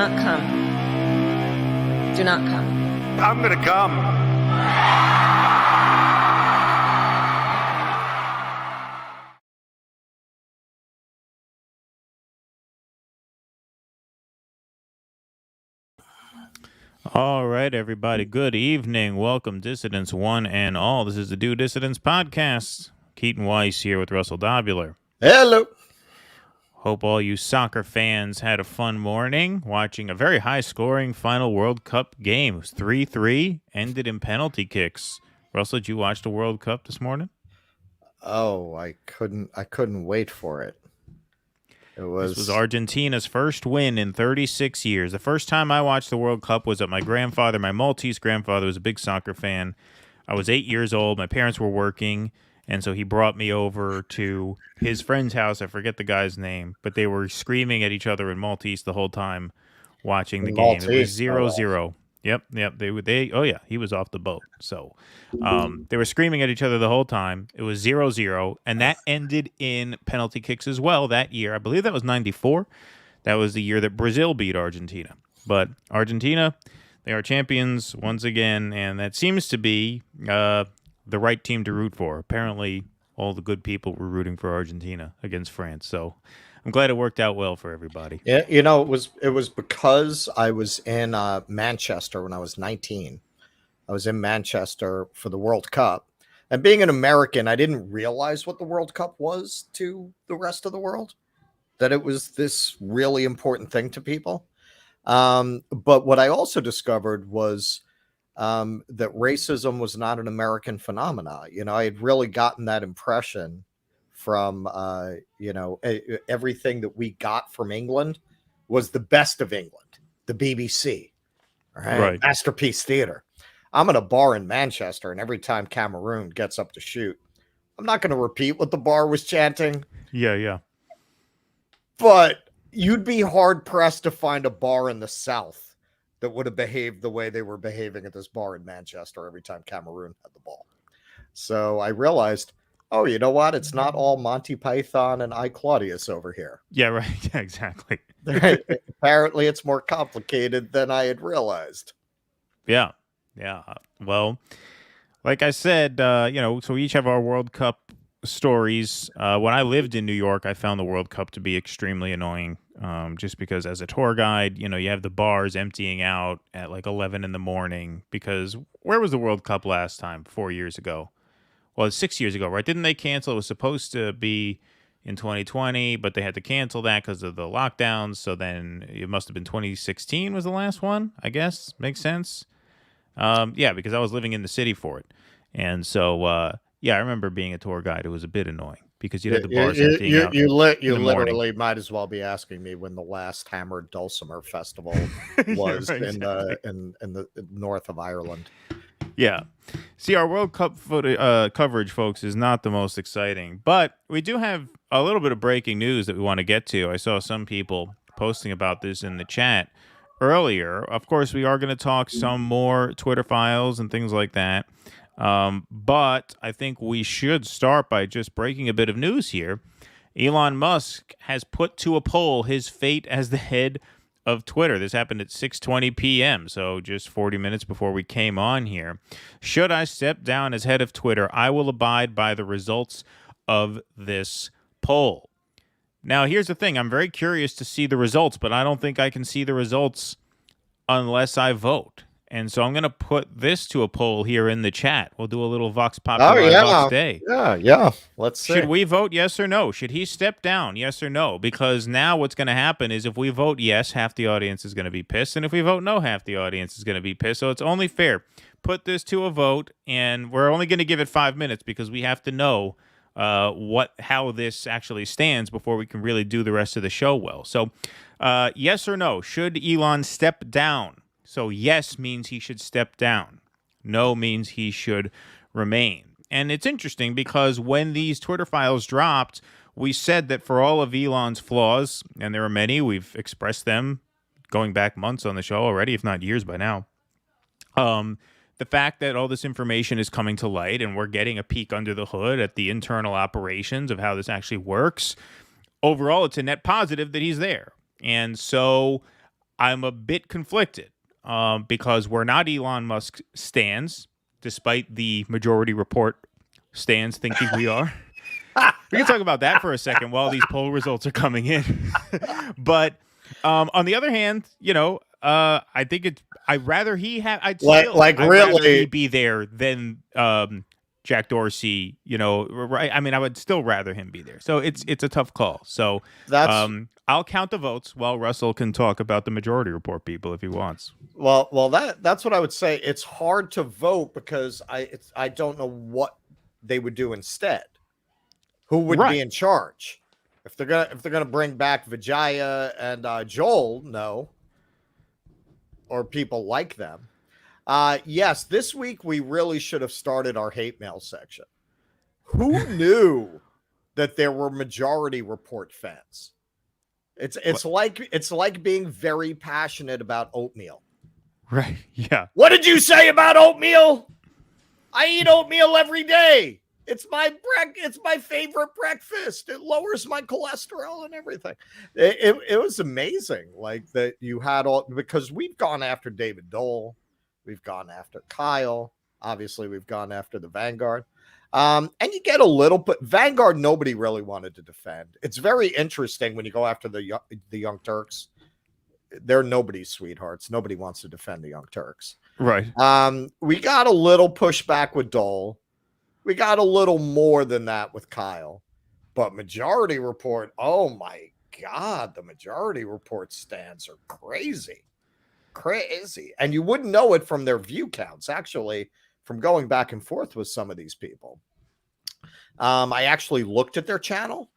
not come. Do not come. I'm gonna come. All right, everybody. Good evening. Welcome, dissidents one and all. This is the Do Dissidents podcast. Keaton Weiss here with Russell Dobular. Hello. Hope all you soccer fans had a fun morning watching a very high-scoring final World Cup game. It was 3-3, ended in penalty kicks. Russell, did you watch the World Cup this morning? Oh, I couldn't wait for it. This was Argentina's first win in 36 years. The first time I watched the World Cup was at my grandfather. My Maltese grandfather was a big soccer fan. I was 8 years old. My parents were working, and so he brought me over to his friend's house. I forget the guy's name, but they were screaming at each other in Maltese the whole time watching the game. It was 0-0. Yep. Oh yeah, he was off the boat. So they were screaming at each other the whole time. It was 0-0, and that ended in penalty kicks as well that year. I believe that was 94. That was the year that Brazil beat Argentina. But Argentina, they are champions once again, and that seems to be the right team to root for. Apparently, all the good people were rooting for Argentina against France. So I'm glad it worked out well for everybody. Yeah, you know, it was because I was in Manchester when I was 19. I was in Manchester for the World Cup. And being an American, I didn't realize what the World Cup was to the rest of the world, that it was this really important thing to people. But what I also discovered was that racism was not an American phenomenon. You know, I had really gotten that impression from, everything that we got from England was the best of England, the BBC, right? Masterpiece Theater. I'm in a bar in Manchester, and every time Cameroon gets up to shoot, I'm not going to repeat what the bar was chanting. Yeah. But you'd be hard-pressed to find a bar in the South that would have behaved the way they were behaving at this bar in Manchester every time Cameroon had the ball. So I realized, oh, you know what? It's not all Monty Python and I, Claudius over here. Yeah, right. Yeah, exactly. Apparently, it's more complicated than I had realized. Yeah. Well, like I said, so we each have our World Cup stories. When I lived in New York, I found the World Cup to be extremely annoying, just because as a tour guide, you have the bars emptying out at like 11 in the morning because where was the World Cup last time? 4 years ago. Well, it's 6 years ago, right? Didn't they cancel? It was supposed to be in 2020, but they had to cancel that because of the lockdowns. So then it must have been 2016 was the last one, I guess. Makes sense. Yeah, because I was living in the city for it. And so, I remember being a tour guide. It was a bit annoying because you had the bars emptying out. You literally might as well be asking me when the last Hammered Dulcimer Festival was right, in the north of Ireland. Yeah. See, our World Cup coverage, folks, is not the most exciting. But we do have a little bit of breaking news that we want to get to. I saw some people posting about this in the chat earlier. Of course, we are going to talk some more Twitter files and things like that. But I think we should start by just breaking a bit of news here. Elon Musk has put to a poll his fate as the head of Twitter. This happened at 6:20 p.m., so just 40 minutes before we came on here. Should I step down as head of Twitter? I will abide by the results of this poll. Now, here's the thing. I'm very curious to see the results, but I don't think I can see the results unless I vote. And so I'm going to put this to a poll here in the chat. We'll do a little Vox Populi Vox Day. Yeah. Let's see. Should we vote yes or no? Should he step down, yes or no? Because now what's going to happen is if we vote yes, half the audience is going to be pissed. And if we vote no, half the audience is going to be pissed. So it's only fair. Put this to a vote, and we're only going to give it 5 minutes because we have to know how this actually stands before we can really do the rest of the show well. So yes or no, should Elon step down? So yes means he should step down. No means he should remain. And it's interesting because when these Twitter files dropped, we said that for all of Elon's flaws, and there are many, we've expressed them going back months on the show already, if not years by now. The fact that all this information is coming to light and we're getting a peek under the hood at the internal operations of how this actually works, overall, it's a net positive that he's there. And so I'm a bit conflicted because we're not Elon Musk stans, despite the majority report stans thinking we are. We can talk about that for a second while these poll results are coming in. But on the other hand, I think it's. I'd rather he have. I'd rather he be there than Jack Dorsey. Right? I mean, I would still rather him be there. So it's a tough call. So I'll count the votes while Russell can talk about the majority report people if he wants. Well, that's what I would say. It's hard to vote because I don't know what they would do instead. Who would be in charge? If they're gonna bring back Vijaya and Joel, no, or people like them. Yes, this week we really should have started our hate mail section. Who knew that there were majority report fans? It's like being very passionate about oatmeal. Right. Yeah. What did you say about oatmeal? I eat oatmeal every day. It's my favorite breakfast. It lowers my cholesterol and everything. It was amazing. Like that you had because we've gone after David Dole. We've gone after Kyle. Obviously, we've gone after the Vanguard. And you get a little, but Vanguard, nobody really wanted to defend. It's very interesting when you go after the Young Turks. They're nobody's sweethearts. Nobody wants to defend the Young Turks. Right. We got a little pushback with Dole. We got a little more than that with Kyle. But majority report, oh my God, the majority report stands are crazy. Crazy. And you wouldn't know it from their view counts, actually, from going back and forth with some of these people. I actually looked at their channel.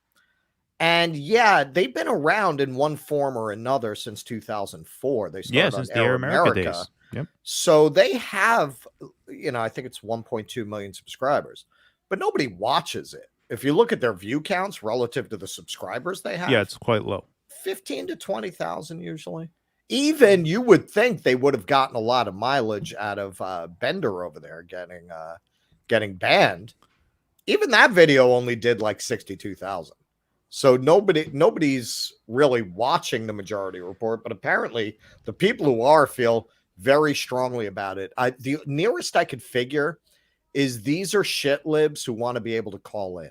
And yeah, they've been around in one form or another since 2004. They started on Air America days. Yep. So they have, I think it's 1.2 million subscribers, but nobody watches it. If you look at their view counts relative to the subscribers they have, yeah, it's quite low. 15 to 20,000 usually. Even you would think they would have gotten a lot of mileage out of Bender over there getting banned. Even that video only did like 62,000. So nobody's really watching the majority report, but apparently the people who are feel very strongly about it. The nearest I could figure is these are shit libs who want to be able to call in.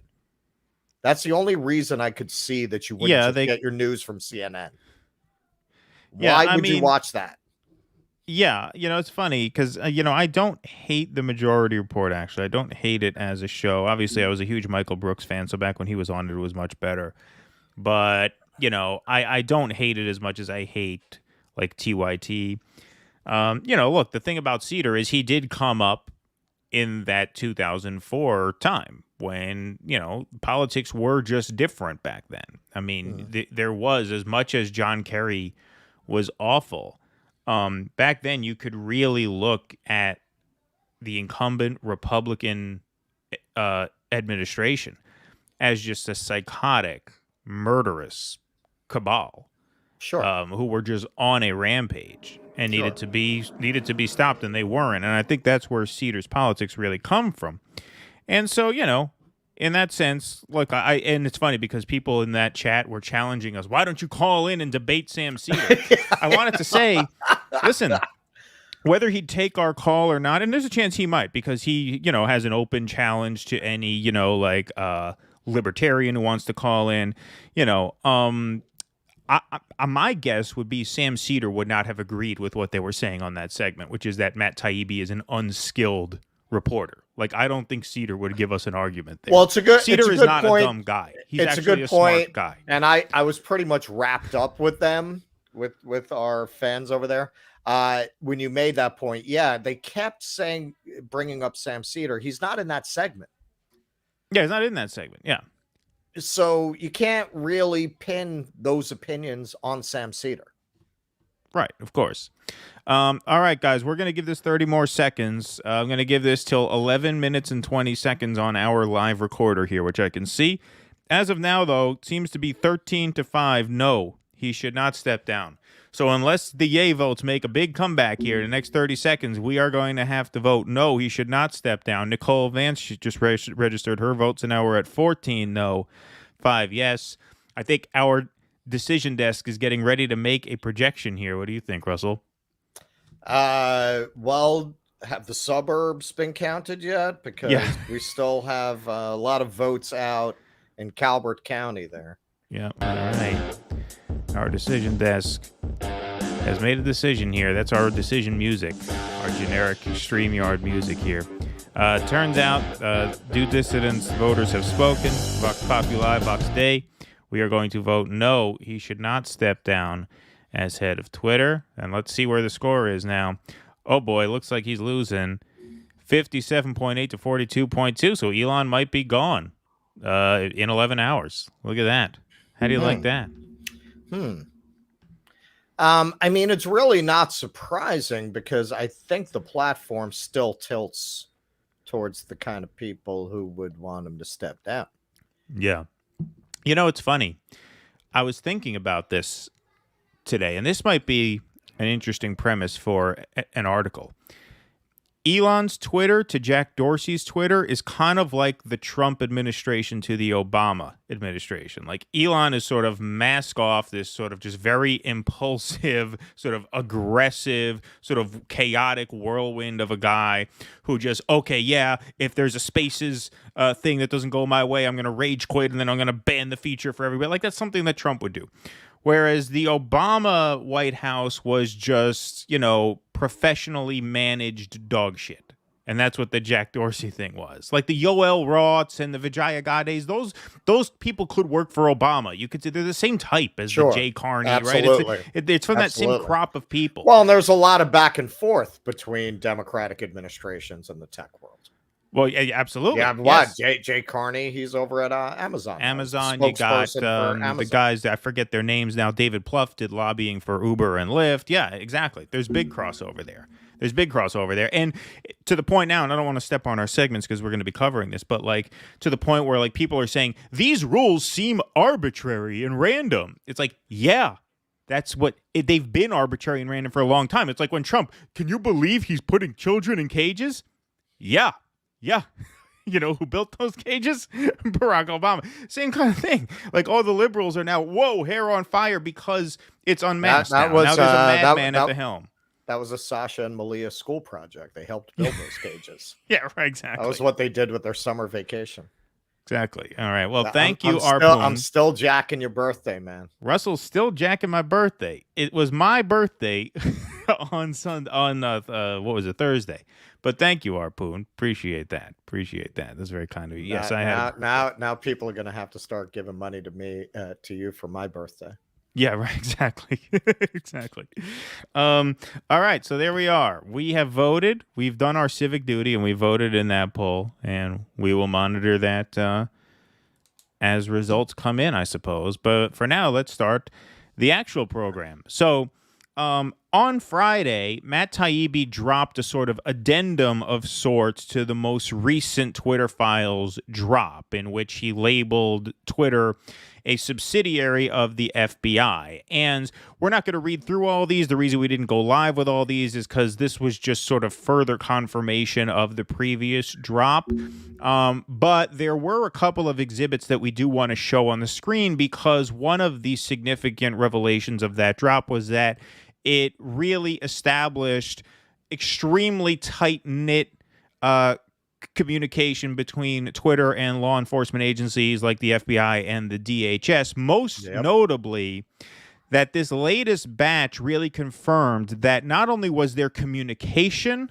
That's the only reason I could see that you wouldn't get your news from CNN. Why would you watch that? Yeah, it's funny because, I don't hate the majority report, actually. I don't hate it as a show. Obviously, I was a huge Michael Brooks fan, so back when he was on it was much better. But, I don't hate it as much as I hate, like, TYT. Look, the thing about Cedar is he did come up in that 2004 time when, politics were just different back then. I mean, there was, as much as John Kerry was awful, back then you could really look at the incumbent Republican administration as just a psychotic, murderous cabal. Sure. Who were just on a rampage and needed to be stopped, and they weren't. And I think that's where Cedar's politics really come from. And so, in that sense, look, and it's funny because people in that chat were challenging us. Why don't you call in and debate Sam Cedar? I wanted to say, listen, whether he'd take our call or not, and there's a chance he might, because he, has an open challenge to any, libertarian who wants to call in, my guess would be Sam Cedar would not have agreed with what they were saying on that segment, which is that Matt Taibbi is an unskilled reporter. Like, I don't think Cedar would give us an argument there. Well, Cedar is not a dumb guy. He's actually a smart guy. And I was pretty much wrapped up with them, with our fans over there. When you made that point, yeah, they kept bringing up Sam Cedar. He's not in that segment. Yeah, he's not in that segment. Yeah. So you can't really pin those opinions on Sam Cedar. Right, of course. All right, guys, we're going to give this 30 more seconds. I'm going to give this till 11 minutes and 20 seconds on our live recorder here, which I can see. As of now, though, it seems to be 13-5. No, he should not step down. So unless the yay votes make a big comeback here in the next 30 seconds, we are going to have to vote no, he should not step down. Nicole Vance, she just registered her vote, so now we're at 14 no, 5 yes. I think our decision desk is getting ready to make a projection here. What do you think, Russell? Well, have the suburbs been counted yet? Because we still have a lot of votes out in Calvert County there. Yeah, all right. Our decision desk has made a decision here. That's our decision music, our generic StreamYard music here. Turns out, due dissidents voters have spoken. Vox Populi, Vox Dei. We are going to vote no. He should not step down as head of Twitter. And let's see where the score is now. Oh boy, looks like he's losing 57.8 to 42.2. So Elon might be gone in 11 hours. Look at that. How do you like that? I mean, it's really not surprising because I think the platform still tilts towards the kind of people who would want him to step down. Yeah. You know, it's funny. I was thinking about this today, and this might be an interesting premise for an article. Elon's Twitter to Jack Dorsey's Twitter is kind of like the Trump administration to the Obama administration. Like, Elon is sort of mask off this sort of just very impulsive, sort of aggressive, sort of chaotic whirlwind of a guy who just, okay, yeah, if there's a Spaces thing that doesn't go my way, I'm going to rage quit and then I'm going to ban the feature for everybody. Like, that's something that Trump would do. Whereas the Obama White House was just, you know, professionally managed dog shit. And that's what the Jack Dorsey thing was. Like the Yoel Roths and the Vijaya Gades, those people could work for Obama. You could say they're the same type as the Jay Carney, Absolutely. Right? It's from that same crop of people. Well, and there's a lot of back and forth between Democratic administrations and the tech world. Well, yeah, absolutely. Yeah, what? Jay Carney, he's over at Amazon. Amazon, you got the guys, I forget their names now. David Plouffe did lobbying for Uber and Lyft. Yeah, exactly. There's big crossover there. And to the point now, and I don't want to step on our segments because we're going to be covering this, but like to the point where like people are saying, these rules seem arbitrary and random. It's like, yeah. That's what they've been arbitrary and random for a long time. It's like when Trump, can you believe he's putting children in cages? Yeah. You know who built those cages? Barack Obama. Same kind of thing. Like all the liberals are now, whoa, hair on fire because it's unmasked now. Now there's a madman at the helm. That was a Sasha and Malia school project. They helped build those cages. Yeah, right, exactly. That was what they did with their summer vacation. Exactly. All right. Well, thank you, Arpoon. I'm still jacking your birthday, man. Russell's still jacking my birthday. It was my birthday on what was it, Thursday. But thank you, Arpoon. Appreciate that. That's very kind of you. Yes, I have. Now people are going to have to start giving money to me, to you for my birthday. Yeah, right. Exactly. Exactly. All right. So there we are. We have voted. We've done our civic duty, and we voted in that poll, and we will monitor that as results come in, I suppose. But for now, let's start the actual program. So on Friday, Matt Taibbi dropped a sort of addendum of sorts to the most recent Twitter Files drop, in which he labeled Twitter a subsidiary of the FBI. And we're not going to read through all these. The reason we didn't go live with all these is because this was just sort of further confirmation of the previous drop. But there were a couple of exhibits that we do want to show on the screen, because one of the significant revelations of that drop was that it really established extremely tight-knit communication between Twitter and law enforcement agencies like the FBI and the DHS, most notably that this latest batch really confirmed that not only was there communication,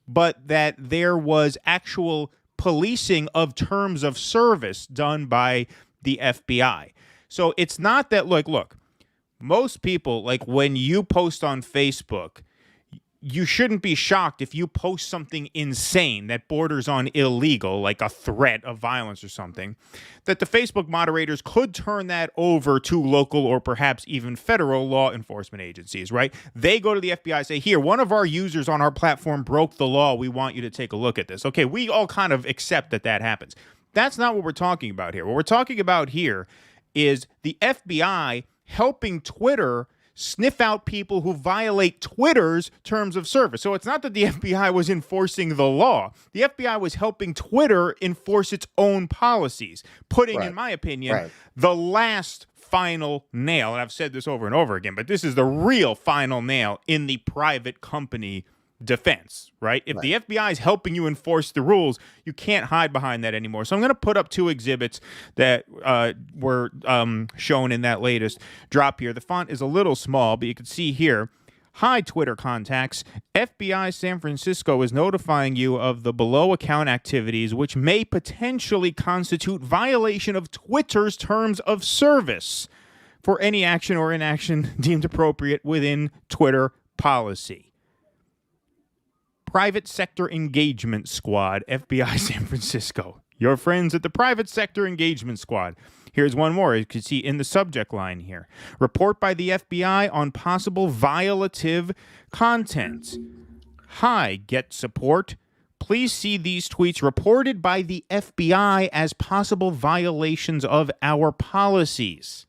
but that there was actual policing of terms of service done by the FBI. So it's not that, look, most people, like when you post on Facebook, you shouldn't be shocked if you post something insane that borders on illegal, like a threat of violence or something, that the Facebook moderators could turn that over to local or perhaps even federal law enforcement agencies, right? They go to the FBI, say, here, one of our users on our platform broke the law. We want you to take a look at this. Okay, we all kind of accept that that happens. That's not what we're talking about here. What we're talking about here is the FBI helping Twitter sniff out people who violate Twitter's terms of service. So it's not that the FBI was enforcing the law. The FBI was helping Twitter enforce its own policies, putting, in my opinion, the last final nail, and I've said this over and over again, but this is the real final nail in the private company defense, right? If the FBI is helping you enforce the rules, you can't hide behind that anymore. So I'm going to put up two exhibits that were shown in that latest drop here. The font is a little small, but you can see here, hi, Twitter contacts. FBI San Francisco is notifying you of the below account activities which may potentially constitute violation of Twitter's terms of service for any action or inaction deemed appropriate within Twitter policy. Private Sector Engagement Squad, FBI San Francisco. Your friends at the Private Sector Engagement Squad. Here's one more. You can see in the subject line here. Report by the FBI on possible violative content. Hi, get support. Please see these tweets reported by the FBI as possible violations of our policies.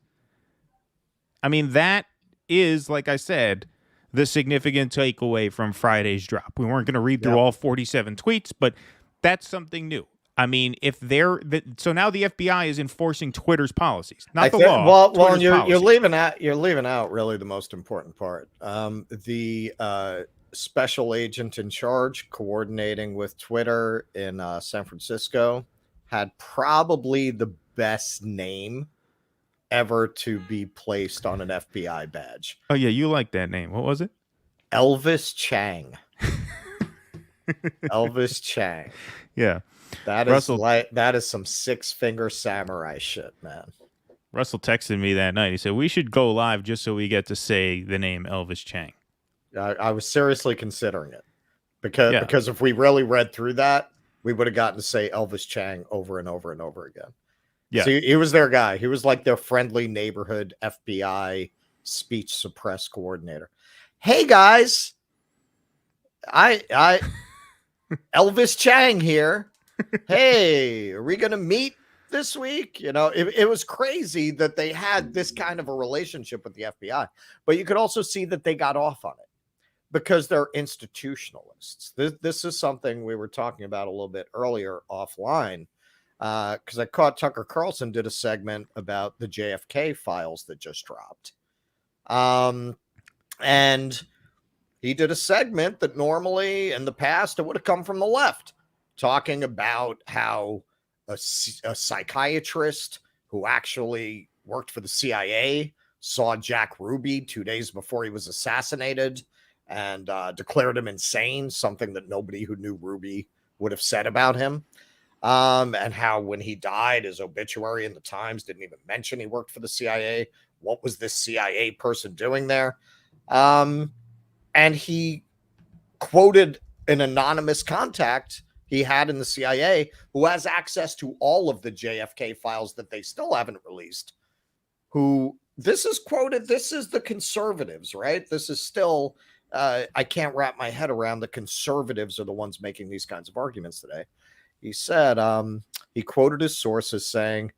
I mean, that is, like I said, the significant takeaway from Friday's drop. We weren't going to read through all 47 tweets, but that's something new. I mean, if they're so now the FBI is enforcing Twitter's policies, not the law. Well, you're leaving out really the most important part. The special agent in charge coordinating with Twitter in San Francisco had probably the best name ever to be placed on an FBI badge. Oh yeah, you like that name. What was it? Elvis Chang. Elvis Chang. Yeah. That is some six-finger samurai shit, man. Russell texted me that night. He said, we should go live just so we get to say the name Elvis Chang. I was seriously considering it. Because if we really read through that, we would have gotten to say Elvis Chang over and over and over again. Yeah, so he was their guy. He was like their friendly neighborhood FBI speech suppress coordinator. Hey guys, I Elvis Chang here. Hey, are we gonna meet this week? You know, it was crazy that they had this kind of a relationship with the FBI, but you could also see that they got off on it because they're institutionalists. This is something we were talking about a little bit earlier offline. Because I caught Tucker Carlson did a segment about the JFK files that just dropped. And he did a segment that normally in the past it would have come from the left, talking about how a psychiatrist who actually worked for the CIA saw Jack Ruby 2 days before he was assassinated and declared him insane, something that nobody who knew Ruby would have said about him. And how when he died, his obituary in the Times didn't even mention he worked for the CIA. What was this CIA person doing there? And he quoted an anonymous contact he had in the CIA who has access to all of the JFK files that they still haven't released. Who this is quoted, this is the conservatives, right? This is still, I can't wrap my head around the conservatives are the ones making these kinds of arguments today. He said, he quoted his sources saying,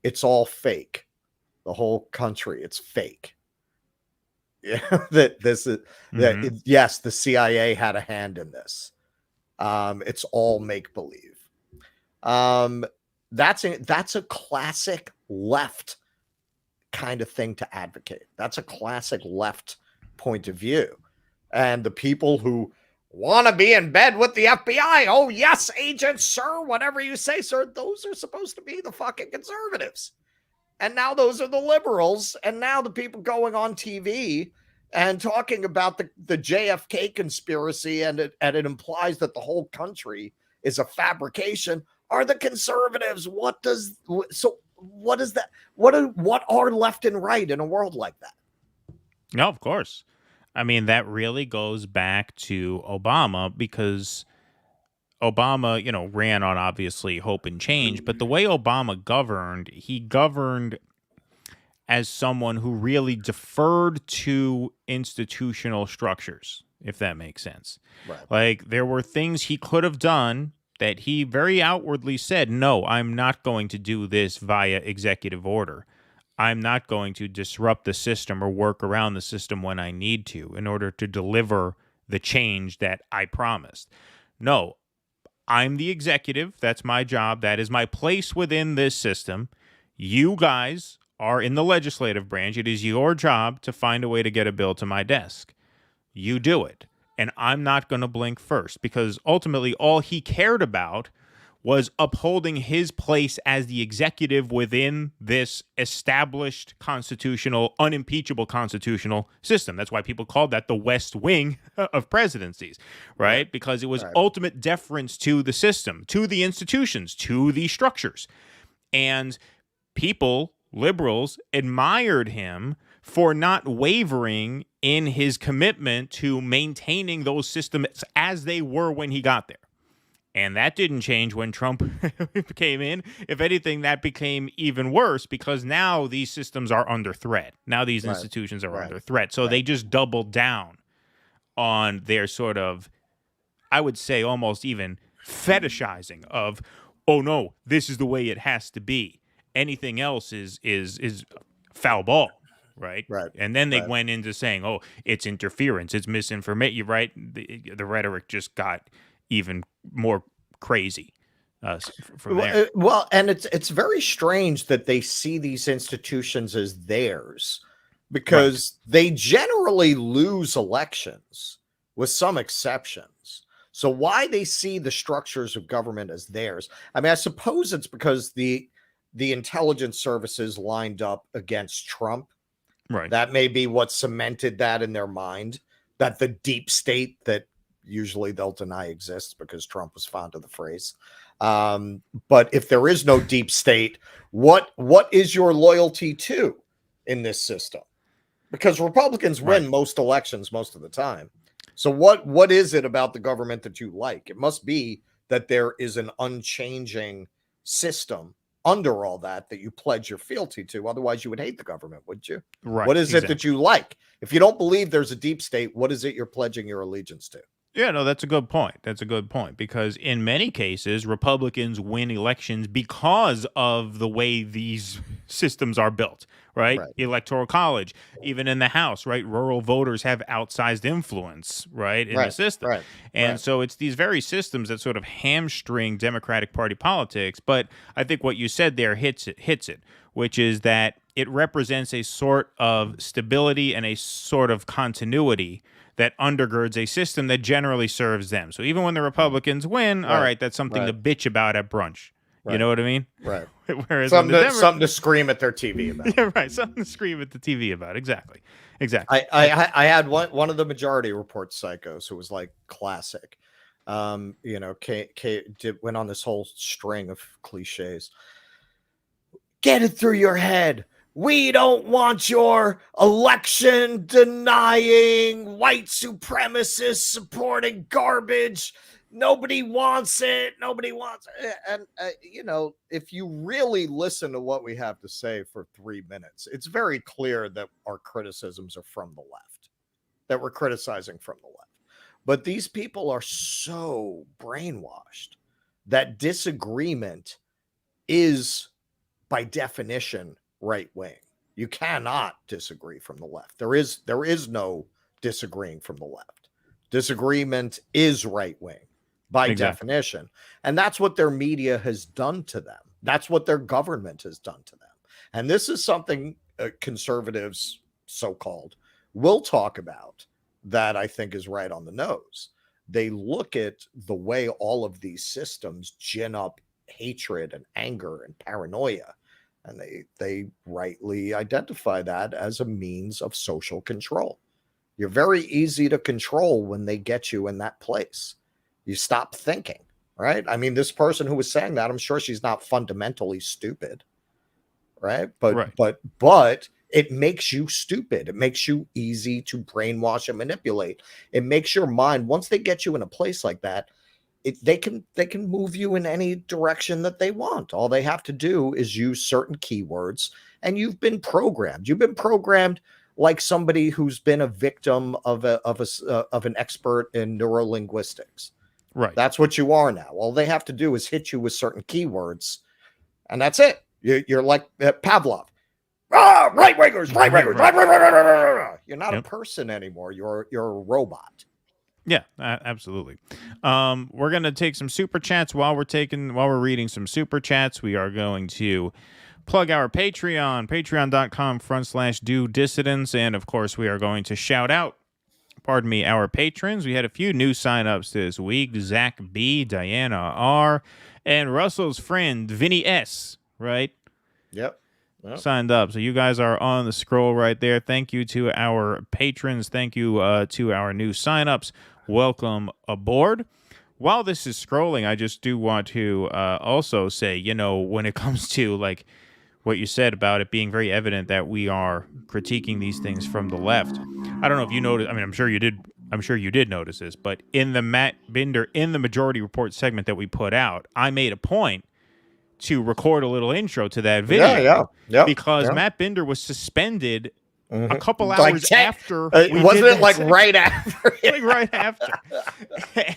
it's all fake. The whole country, it's fake. Yeah, yes, the CIA had a hand in this. It's all make-believe. That's a classic left kind of thing to advocate. That's a classic left point of view. And the people who want to be in bed with the FBI. Oh, yes, agent, sir, whatever you say, sir. Those are supposed to be the fucking conservatives. And now those are the liberals. And now the people going on TV and talking about the JFK conspiracy and it implies that the whole country is a fabrication are the conservatives. What is that? What are left and right in a world like that? No, of course. I mean, that really goes back to Obama because Obama, ran on obviously hope and change. But the way Obama governed, he governed as someone who really deferred to institutional structures, if that makes sense. Right. Like there were things he could have done that he very outwardly said, no, I'm not going to do this via executive order. I'm not going to disrupt the system or work around the system when I need to in order to deliver the change that I promised. No, I'm the executive. That's my job. That is my place within this system. You guys are in the legislative branch. It is your job to find a way to get a bill to my desk. You do it. And I'm not going to blink first, because ultimately all he cared about was upholding his place as the executive within this established constitutional, unimpeachable constitutional system. That's why people called that the West Wing of presidencies, right? Because it was ultimate deference to the system, to the institutions, to the structures. And people, liberals, admired him for not wavering in his commitment to maintaining those systems as they were when he got there. And that didn't change when Trump came in. If anything, that became even worse, because now these systems are under threat. Now these institutions are under threat. So they just doubled down on their sort of, I would say, almost even fetishizing of, oh no, this is the way it has to be. Anything else is foul ball. Right. And then they went into saying, oh, it's interference, it's misinformation. You're right. The rhetoric just got even more crazy from there. Well, and it's very strange that they see these institutions as theirs, because they generally lose elections with some exceptions. So why they see the structures of government as theirs? I mean, I suppose it's because the intelligence services lined up against Trump. Right. That may be what cemented that in their mind, that the deep state that usually they'll deny exists because Trump was fond of the phrase. But if there is no deep state, what is your loyalty to in this system? Because Republicans win most elections most of the time. So what is it about the government that you like? It must be that there is an unchanging system under all that you pledge your fealty to. Otherwise, you would hate the government, wouldn't you? Right. What is it that you like? If you don't believe there's a deep state, what is it you're pledging your allegiance to? Yeah, no, that's a good point. That's a good point, because in many cases, Republicans win elections because of the way these systems are built, right? Electoral college, even in the House, right? Rural voters have outsized influence, right, in the system. And so it's these very systems that sort of hamstring Democratic Party politics. But I think what you said there hits it, which is that it represents a sort of stability and a sort of continuity that undergirds a system that generally serves them. So even when the Republicans win, all right, that's something to bitch about at brunch. You know what I mean? Right. Whereas something to scream at their TV about. Yeah, right. Something to scream at the TV about. Exactly. I had one of the Majority Report psychos who was like classic. Went on this whole string of cliches. Get it through your head. We don't want your election denying, white supremacist supporting garbage. Nobody wants it. Nobody wants it. And, if you really listen to what we have to say for 3 minutes, it's very clear that our criticisms are from the left, that we're criticizing from the left. But these people are so brainwashed that disagreement is, by definition, right wing. You cannot disagree from the left. There is no disagreeing from the left. Disagreement is right wing by definition. And that's what their media has done to them. That's what their government has done to them. And this is something conservatives, so-called, will talk about that I think is right on the nose. They look at the way all of these systems gin up hatred and anger and paranoia. And they rightly identify that as a means of social control. You're very easy to control when they get you in that place. You stop thinking, right? I mean, this person who was saying that, I'm sure she's not fundamentally stupid, right? But it makes you stupid. It makes you easy to brainwash and manipulate. It makes your mind, once they get you in a place like that, they can move you in any direction that they want. All they have to do is use certain keywords, and you've been programmed. You've been programmed like somebody who's been a victim of an expert in neurolinguistics. Right. That's what you are now. All they have to do is hit you with certain keywords, and that's it. You're like Pavlov. right wingers, right wingers, Right. right. You're not Yep. a person anymore. You're a robot. Yeah, absolutely. We're gonna take some super chats while we're reading some super chats. We are going to plug our Patreon, patreon.com/do dissidents, and of course we are going to shout out, our patrons. We had a few new signups this week: Zach B, Diana R, and Russell's friend Vinny S. Right? Yep. Signed up. So you guys are on the scroll right there. Thank you to our patrons. Thank you to our new signups. Welcome aboard. While this is scrolling, I just do want to also say, when it comes to like what you said about it being very evident that we are critiquing these things from the left. I don't know if you noticed. I mean, I'm sure you did notice this, but in the Matt Binder in the Majority Report segment that we put out, I made a point to record a little intro to that video. Because Matt Binder was suspended a couple hours after. Wasn't it like right after? Like right after.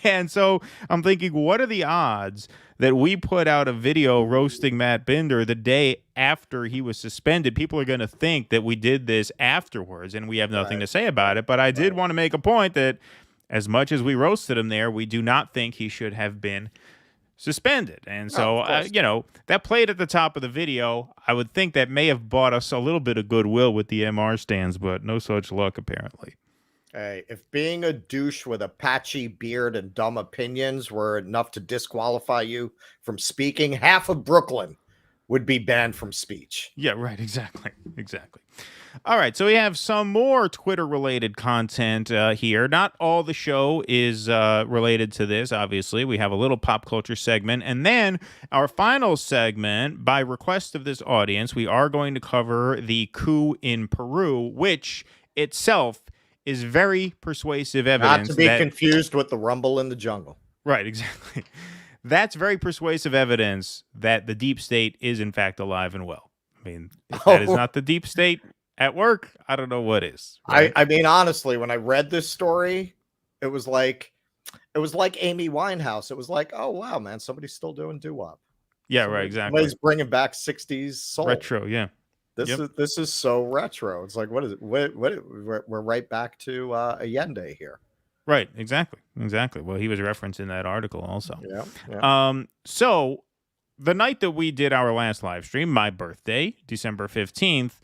And so I'm thinking, what are the odds that we put out a video roasting Matt Binder the day after he was suspended? People are going to think that we did this afterwards and we have nothing to say about it. But I did want to make a point that as much as we roasted him there, we do not think he should have been suspended. And so, that played at the top of the video. I would think that may have bought us a little bit of goodwill with the MR stands, but no such luck, apparently. Hey, if being a douche with a patchy beard and dumb opinions were enough to disqualify you from speaking, half of Brooklyn would be banned from speech. Yeah, right. Exactly. All right. So we have some more Twitter-related content here. Not all the show is related to this, obviously. We have a little pop culture segment. And then our final segment, by request of this audience, we are going to cover the coup in Peru, which itself is very persuasive evidence. Not to be confused with the rumble in the jungle. Right, exactly. That's very persuasive evidence that the deep state is, in fact, alive and well. I mean, if that is not the deep state at work, I don't know what is. Right? I mean, honestly, when I read this story, it was like Amy Winehouse. It was like, oh, wow, man, somebody's still doing doo-wop. Yeah, right, exactly. Somebody's bringing back 60s soul. Retro, yeah. This is so retro. It's like, what is it? We're right back to Allende here. Right, exactly. Well, he was referenced in that article also. Yeah. So the night that we did our last live stream, my birthday, December 15th,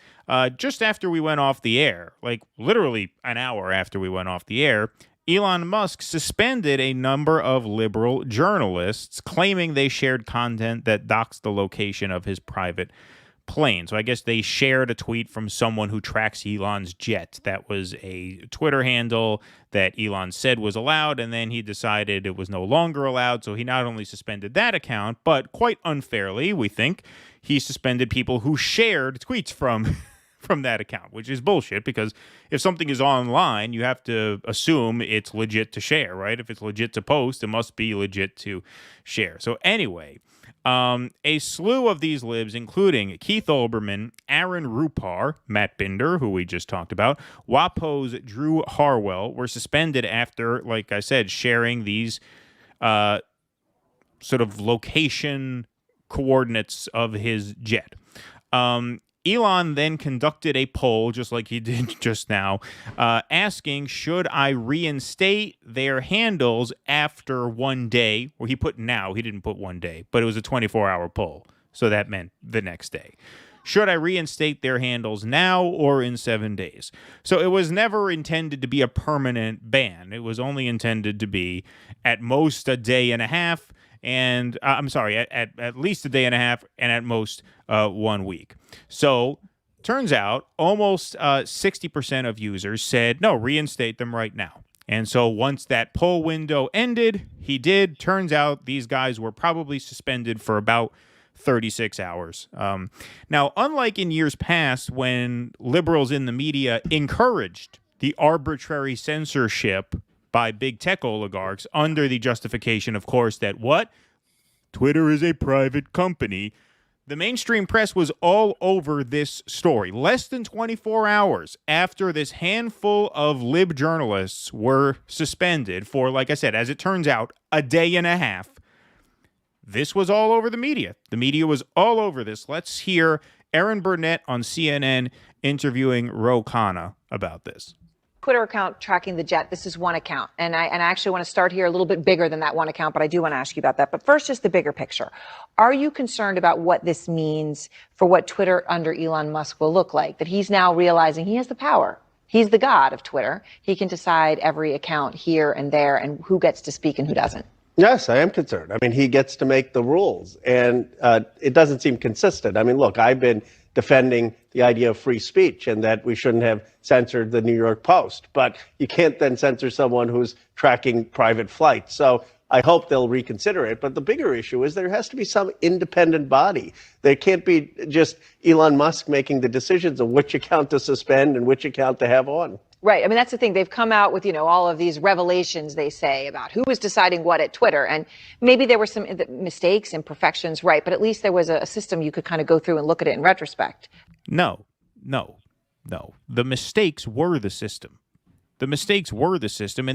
just after we went off the air, like literally an hour after we went off the air, Elon Musk suspended a number of liberal journalists claiming they shared content that doxed the location of his private plane. So I guess they shared a tweet from someone who tracks Elon's jet. That was a Twitter handle that Elon said was allowed, and then he decided it was no longer allowed. So he not only suspended that account, but quite unfairly, we think, he suspended people who shared tweets from that account, which is bullshit, because if something is online, you have to assume it's legit to share, right? If it's legit to post, it must be legit to share. So anyway, a slew of these libs, including Keith Olbermann, Aaron Rupar, Matt Binder, who we just talked about, WAPO's Drew Harwell, were suspended after, like I said, sharing these sort of location coordinates of his jet. Elon then conducted a poll, just like he did just now, asking, should I reinstate their handles after 1 day? Well, he put now. He didn't put 1 day, but it was a 24-hour poll, so that meant the next day. Should I reinstate their handles now or in 7 days? So it was never intended to be a permanent ban. It was only intended to be at most a day and a half, and at least a day and a half, and at most 1 week. So turns out almost 60% of users said, no, reinstate them right now. And so once that poll window ended, he did. Turns out these guys were probably suspended for about 36 hours. Now, unlike in years past when liberals in the media encouraged the arbitrary censorship by big tech oligarchs under the justification, of course, that what? Twitter is a private company. The mainstream press was all over this story. Less than 24 hours after this handful of lib journalists were suspended for, like I said, as it turns out, a day and a half, this was all over the media. The media was all over this. Let's hear Erin Burnett on CNN interviewing Ro Khanna about this. Twitter account tracking the jet. This is one account. And I actually want to start here a little bit bigger than that one account, but I do want to ask you about that. But first, just the bigger picture. Are you concerned about what this means for what Twitter under Elon Musk will look like? That he's now realizing he has the power. He's the god of Twitter. He can decide every account here and there and who gets to speak and who doesn't. Yes, I am concerned. I mean, he gets to make the rules, and it doesn't seem consistent. I mean, look, I've been defending the idea of free speech and that we shouldn't have censored the New York Post, but you can't then censor someone who's tracking private flights. So I hope they'll reconsider it. But the bigger issue is there has to be some independent body. There can't be just Elon Musk making the decisions of which account to suspend and which account to have on. Right. I mean, that's the thing. They've come out with, all of these revelations, they say, about who was deciding what at Twitter. And maybe there were some mistakes, imperfections, right? But at least there was a system you could kind of go through and look at it in retrospect. No. The mistakes were the system. And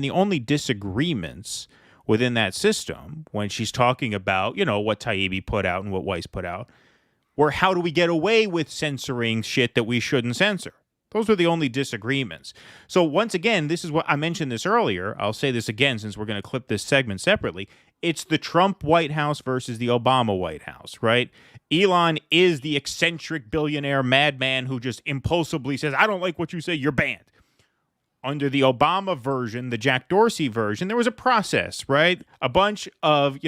the only disagreements within that system, when she's talking about, what Taibbi put out and what Weiss put out, were how do we get away with censoring shit that we shouldn't censor? Those were the only disagreements. So once again, this is what I mentioned this earlier. I'll say this again since we're going to clip this segment separately. It's the Trump White House versus the Obama White House, right? Elon is the eccentric billionaire madman who just impulsively says, I don't like what you say, you're banned. Under the Obama version, the Jack Dorsey version, there was a process, right? A bunch of,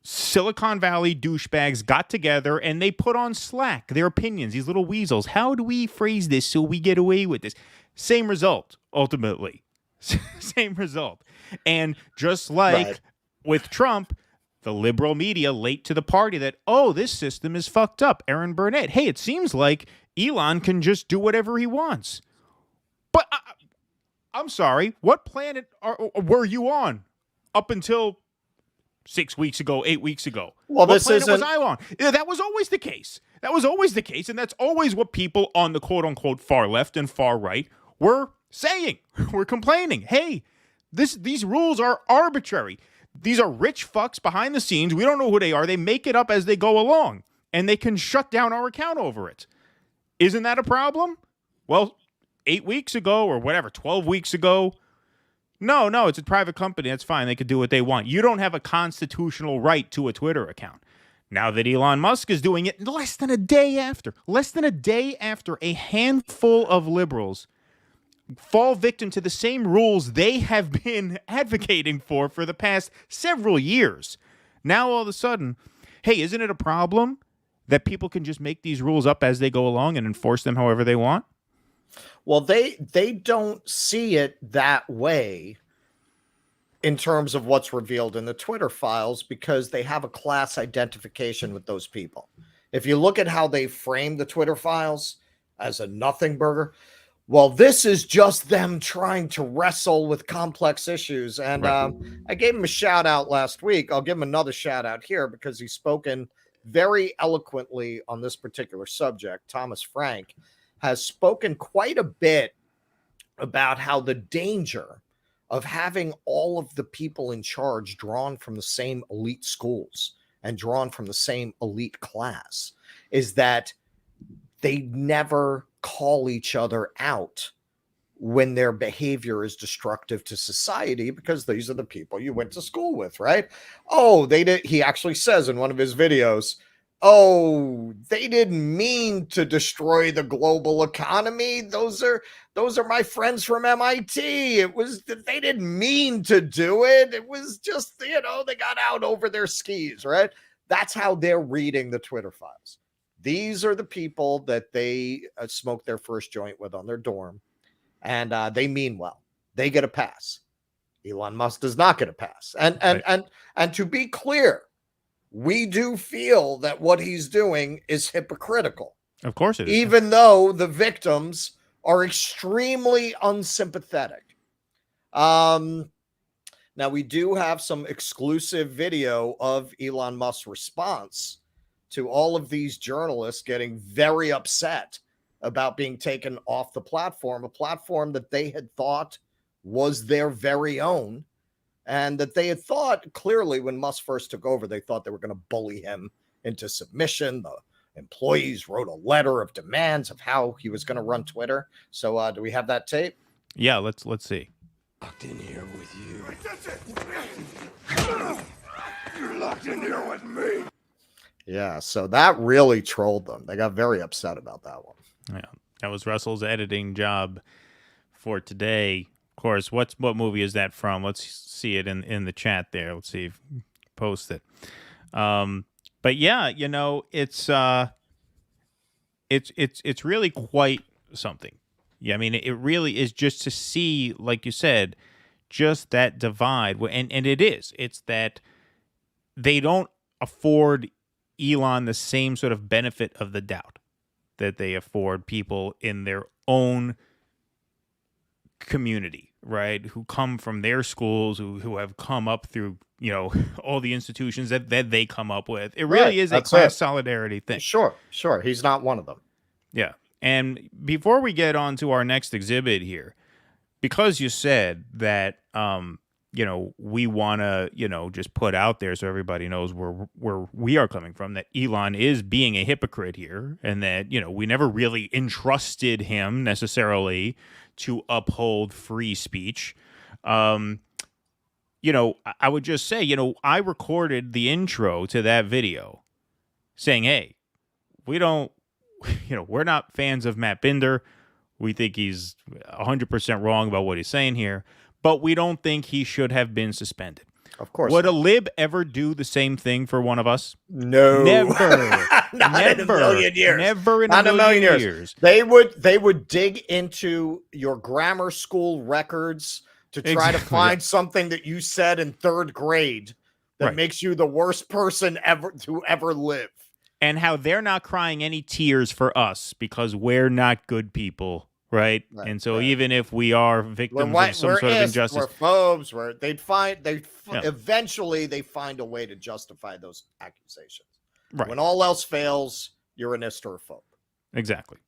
Silicon Valley douchebags got together and they put on Slack their opinions, these little weasels. How do we phrase this so we get away with this? Same result, ultimately. Same result. And just like with Trump, the liberal media late to the party that, this system is fucked up. Erin Burnett, hey, it seems like Elon can just do whatever he wants. But I'm sorry, what planet were you on up until 6 weeks ago, 8 weeks ago? Well, what this planet isn't... was I on? Yeah, that was always the case. And that's always what people on the quote-unquote far left and far right were saying. We're complaining. Hey, these rules are arbitrary. These are rich fucks behind the scenes. We don't know who they are. They make it up as they go along, and they can shut down our account over it. Isn't that a problem? Well, 8 weeks ago or whatever, 12 weeks ago, No, it's a private company. That's fine. They could do what they want. You don't have a constitutional right to a Twitter account. Now that Elon Musk is doing it less than a day after a handful of liberals fall victim to the same rules they have been advocating for the past several years. Now all of a sudden, hey, isn't it a problem that people can just make these rules up as they go along and enforce them however they want? Well, they don't see it that way in terms of what's revealed in the Twitter files because they have a class identification with those people. If you look at how they frame the Twitter files as a nothing burger, well, this is just them trying to wrestle with complex issues. And I gave him a shout out last week. I'll give him another shout out here because he's spoken very eloquently on this particular subject. Thomas Frank has spoken quite a bit about how the danger of having all of the people in charge drawn from the same elite schools and drawn from the same elite class is that they never call each other out when their behavior is destructive to society because these are the people you went to school with, right? He actually says in one of his videos, they didn't mean to destroy the global economy. Those are my friends from MIT. They didn't mean to do it. It was just, they got out over their skis, right? That's how they're reading the Twitter files. These are the people that they smoked their first joint with on their dorm, and they mean well. They get a pass. Elon Musk does not get a pass. And to be clear, we do feel that what he's doing is hypocritical. Of course it is. Even though the victims are extremely unsympathetic. Now, we do have some exclusive video of Elon Musk's response to all of these journalists getting very upset about being taken off the platform, a platform that they had thought was their very own. And that they had thought clearly when Musk first took over, they thought they were going to bully him into submission. employees wrote a letter of demands of how he was going to run Twitter. So do we have that tape? Yeah, let's see. Locked in here with you. You're locked in here with me. Yeah, so that really trolled them. They got very upset about that one. Yeah, that was Russell's editing job for today. Of course, what movie is that from? Let's see it in the chat there. Let's see if post it. But yeah, you know, it's really quite something. Yeah, I mean, it really is, just to see, like you said, just that divide. And it is. It's that they don't afford Elon the same sort of benefit of the doubt that they afford people in their own community, right? Who come from their schools, who have come up through, you know, all the institutions that they come up with. It really is a class solidarity thing. Sure. He's not one of them. Yeah. And before we get on to our next exhibit here, because you said that, you know, we want to, you know, just put out there so everybody knows where we are coming from, that Elon is being a hypocrite here, and that, you know, we never really entrusted him necessarily to uphold free speech. You know, I would just say, you know, I recorded the intro to that video saying, hey, we don't, you know, we're not fans of Matt Binder. We think he's 100% wrong about what he's saying here, but we don't think he should have been suspended. Of course. Would a lib ever do the same thing for one of us? No. Never. Not in a million years. Never in Not a million years. They would dig into your grammar school records to try to find something that you said in third grade that makes you the worst person ever to ever live. And how they're not crying any tears for us because we're not good people, right? And so even if we are victims of some sort of injustice, we're phobes, eventually they find a way to justify those accusations. Right. When all else fails, you're an ist or a phobe. Exactly.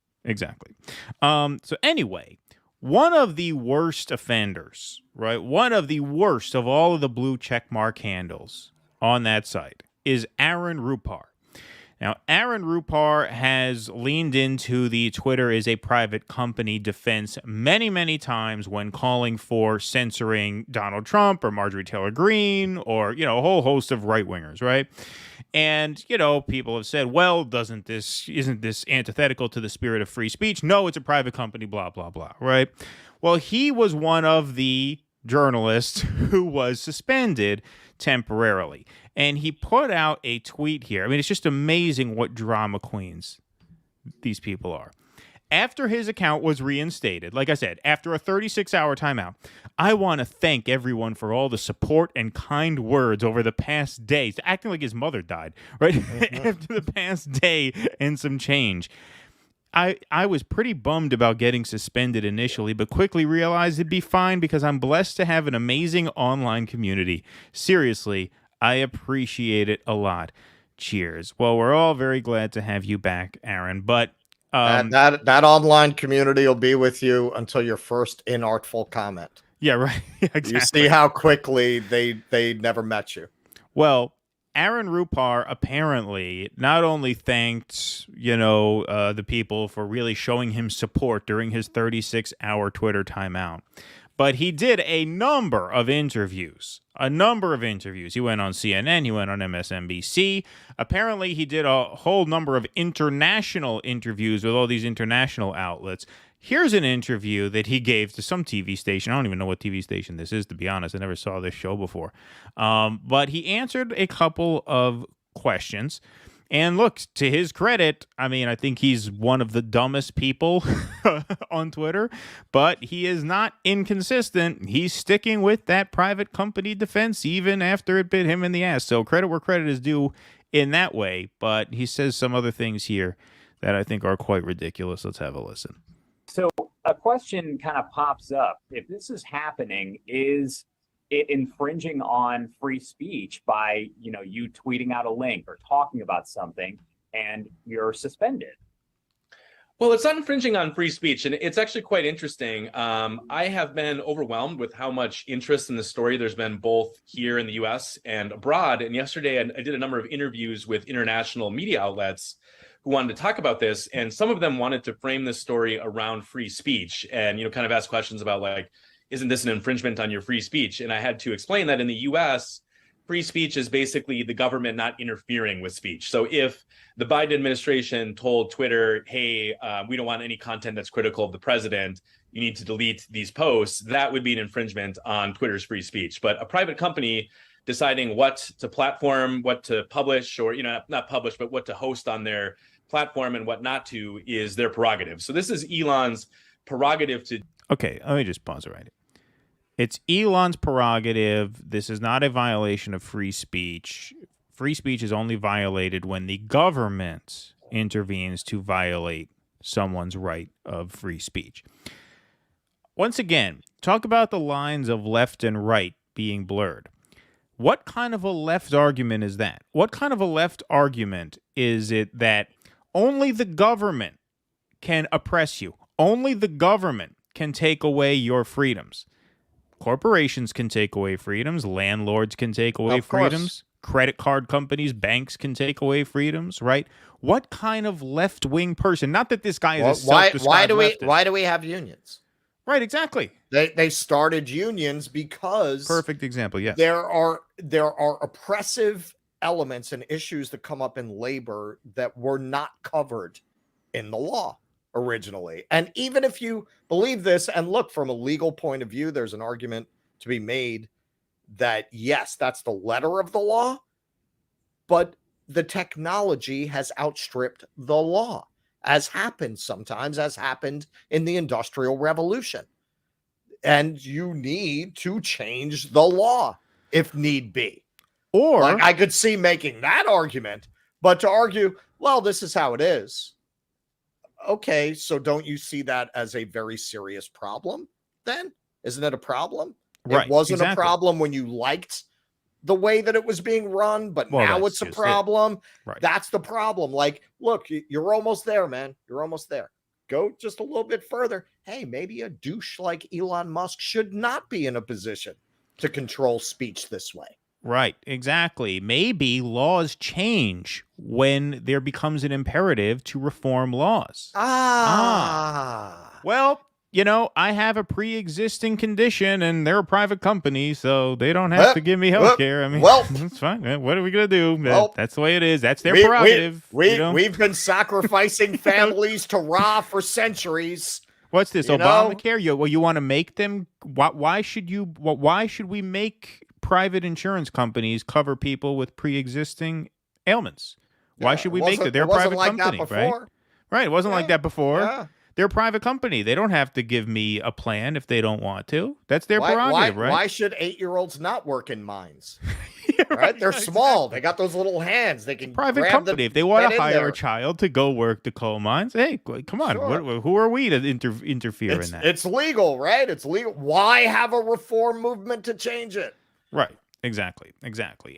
So anyway, one of the worst offenders, right? One of the worst of all of the blue check mark handles on that site is Aaron Rupar. Now, Aaron Rupar has leaned into the Twitter is a private company defense many, many times when calling for censoring Donald Trump or Marjorie Taylor Greene or, you know, a whole host of right-wingers, right? And, you know, people have said, well, isn't this antithetical to the spirit of free speech? No, it's a private company, blah, blah, blah, right? Well, he was one of the journalists who was suspended temporarily. And he put out a tweet here. I mean, it's just amazing what drama queens these people are. After his account was reinstated, like I said, after a 36-hour timeout, I want to thank everyone for all the support and kind words over the past days, acting like his mother died, right? After the past day and some change. I was pretty bummed about getting suspended initially, but quickly realized it'd be fine because I'm blessed to have an amazing online community. Seriously, I appreciate it a lot. Cheers. Well, we're all very glad to have you back, Aaron, but that online community will be with you until your first inartful comment. Yeah, right. Exactly. You see how quickly they never met you. Well, Aaron Rupar apparently not only thanked, the people for really showing him support during his 36-hour Twitter timeout, but he did a number of interviews. He went on CNN. He went on MSNBC. Apparently, he did a whole number of international interviews with all these international outlets. Here's an interview that he gave to some TV station. I don't even know what TV station this is, to be honest. I never saw this show before. But he answered a couple of questions. And look, to his credit, I mean, I think he's one of the dumbest people on Twitter, but he is not inconsistent. He's sticking with that private company defense even after it bit him in the ass. So credit where credit is due in that way. But he says some other things here that I think are quite ridiculous. Let's have a listen. So a question kind of pops up. If this is happening, is it infringing on free speech by, you tweeting out a link or talking about something and you're suspended? Well, it's not infringing on free speech, and it's actually quite interesting. I have been overwhelmed with how much interest in the story there's been both here in the U.S. and abroad. And yesterday, I did a number of interviews with international media outlets who wanted to talk about this, and some of them wanted to frame this story around free speech and, kind of ask questions about like, isn't this an infringement on your free speech? And I had to explain that in the US, free speech is basically the government not interfering with speech. So if the Biden administration told Twitter, hey, we don't want any content that's critical of the president, you need to delete these posts, that would be an infringement on Twitter's free speech. But a private company deciding what to platform, what to publish, or not publish, but what to host on their platform and what not to is their prerogative. So this is Elon's prerogative to... Okay, let me just pause it right here. It's Elon's prerogative. This is not a violation of free speech. Free speech is only violated when the government intervenes to violate someone's right of free speech. Once again, talk about the lines of left and right being blurred. What kind of a left argument is that? What kind of a left argument is it that only the government can oppress you? Only the government can take away your freedoms. Corporations can take away freedoms. Landlords can take away freedoms. Credit card companies, banks can take away freedoms, right? What kind of left-wing person? Not that this guy is a self-described leftist. Why do we have unions? Right, exactly. They started unions because perfect example, yes. There are oppressive elements and issues that come up in labor that were not covered in the law originally. And even if you believe this, and look, from a legal point of view, there's an argument to be made that yes, that's the letter of the law, but the technology has outstripped the law, as happens sometimes, as happened in the Industrial Revolution. And you need to change the law if need be. Or like, I could see making that argument, but to argue, well, this is how it is. Okay, so don't you see that as a very serious problem then? Isn't it a problem? Right, it wasn't a problem when you liked the way that it was being run, but now it's a problem. Right. That's the problem. Like, look, you're almost there, man. You're almost there. Go just a little bit further. Hey, maybe a douche like Elon Musk should not be in a position to control speech this way. Right, exactly. Maybe laws change when there becomes an imperative to reform laws. Well, I have a pre-existing condition and they're a private company, so they don't have to give me health care. I mean, that's fine. What are we going to do? That's the way it is. That's their prerogative. We've been sacrificing families to Ra for centuries. What's this, Obamacare? You want to make them? Why should we make private insurance companies cover people with pre-existing ailments? Why should we make that? They're a private company, right? Right. It wasn't like that before. Yeah. They're a private company. They don't have to give me a plan if they don't want to. That's their prerogative, right? Why should 8-year-olds not work in mines? Right? They're small. They got those little hands. They can private company. If they want to hire a child to go work the coal mines, hey, come on. Sure. Who are we to interfere in that? It's legal, right? It's legal. Why have a reform movement to change it? Right. Exactly.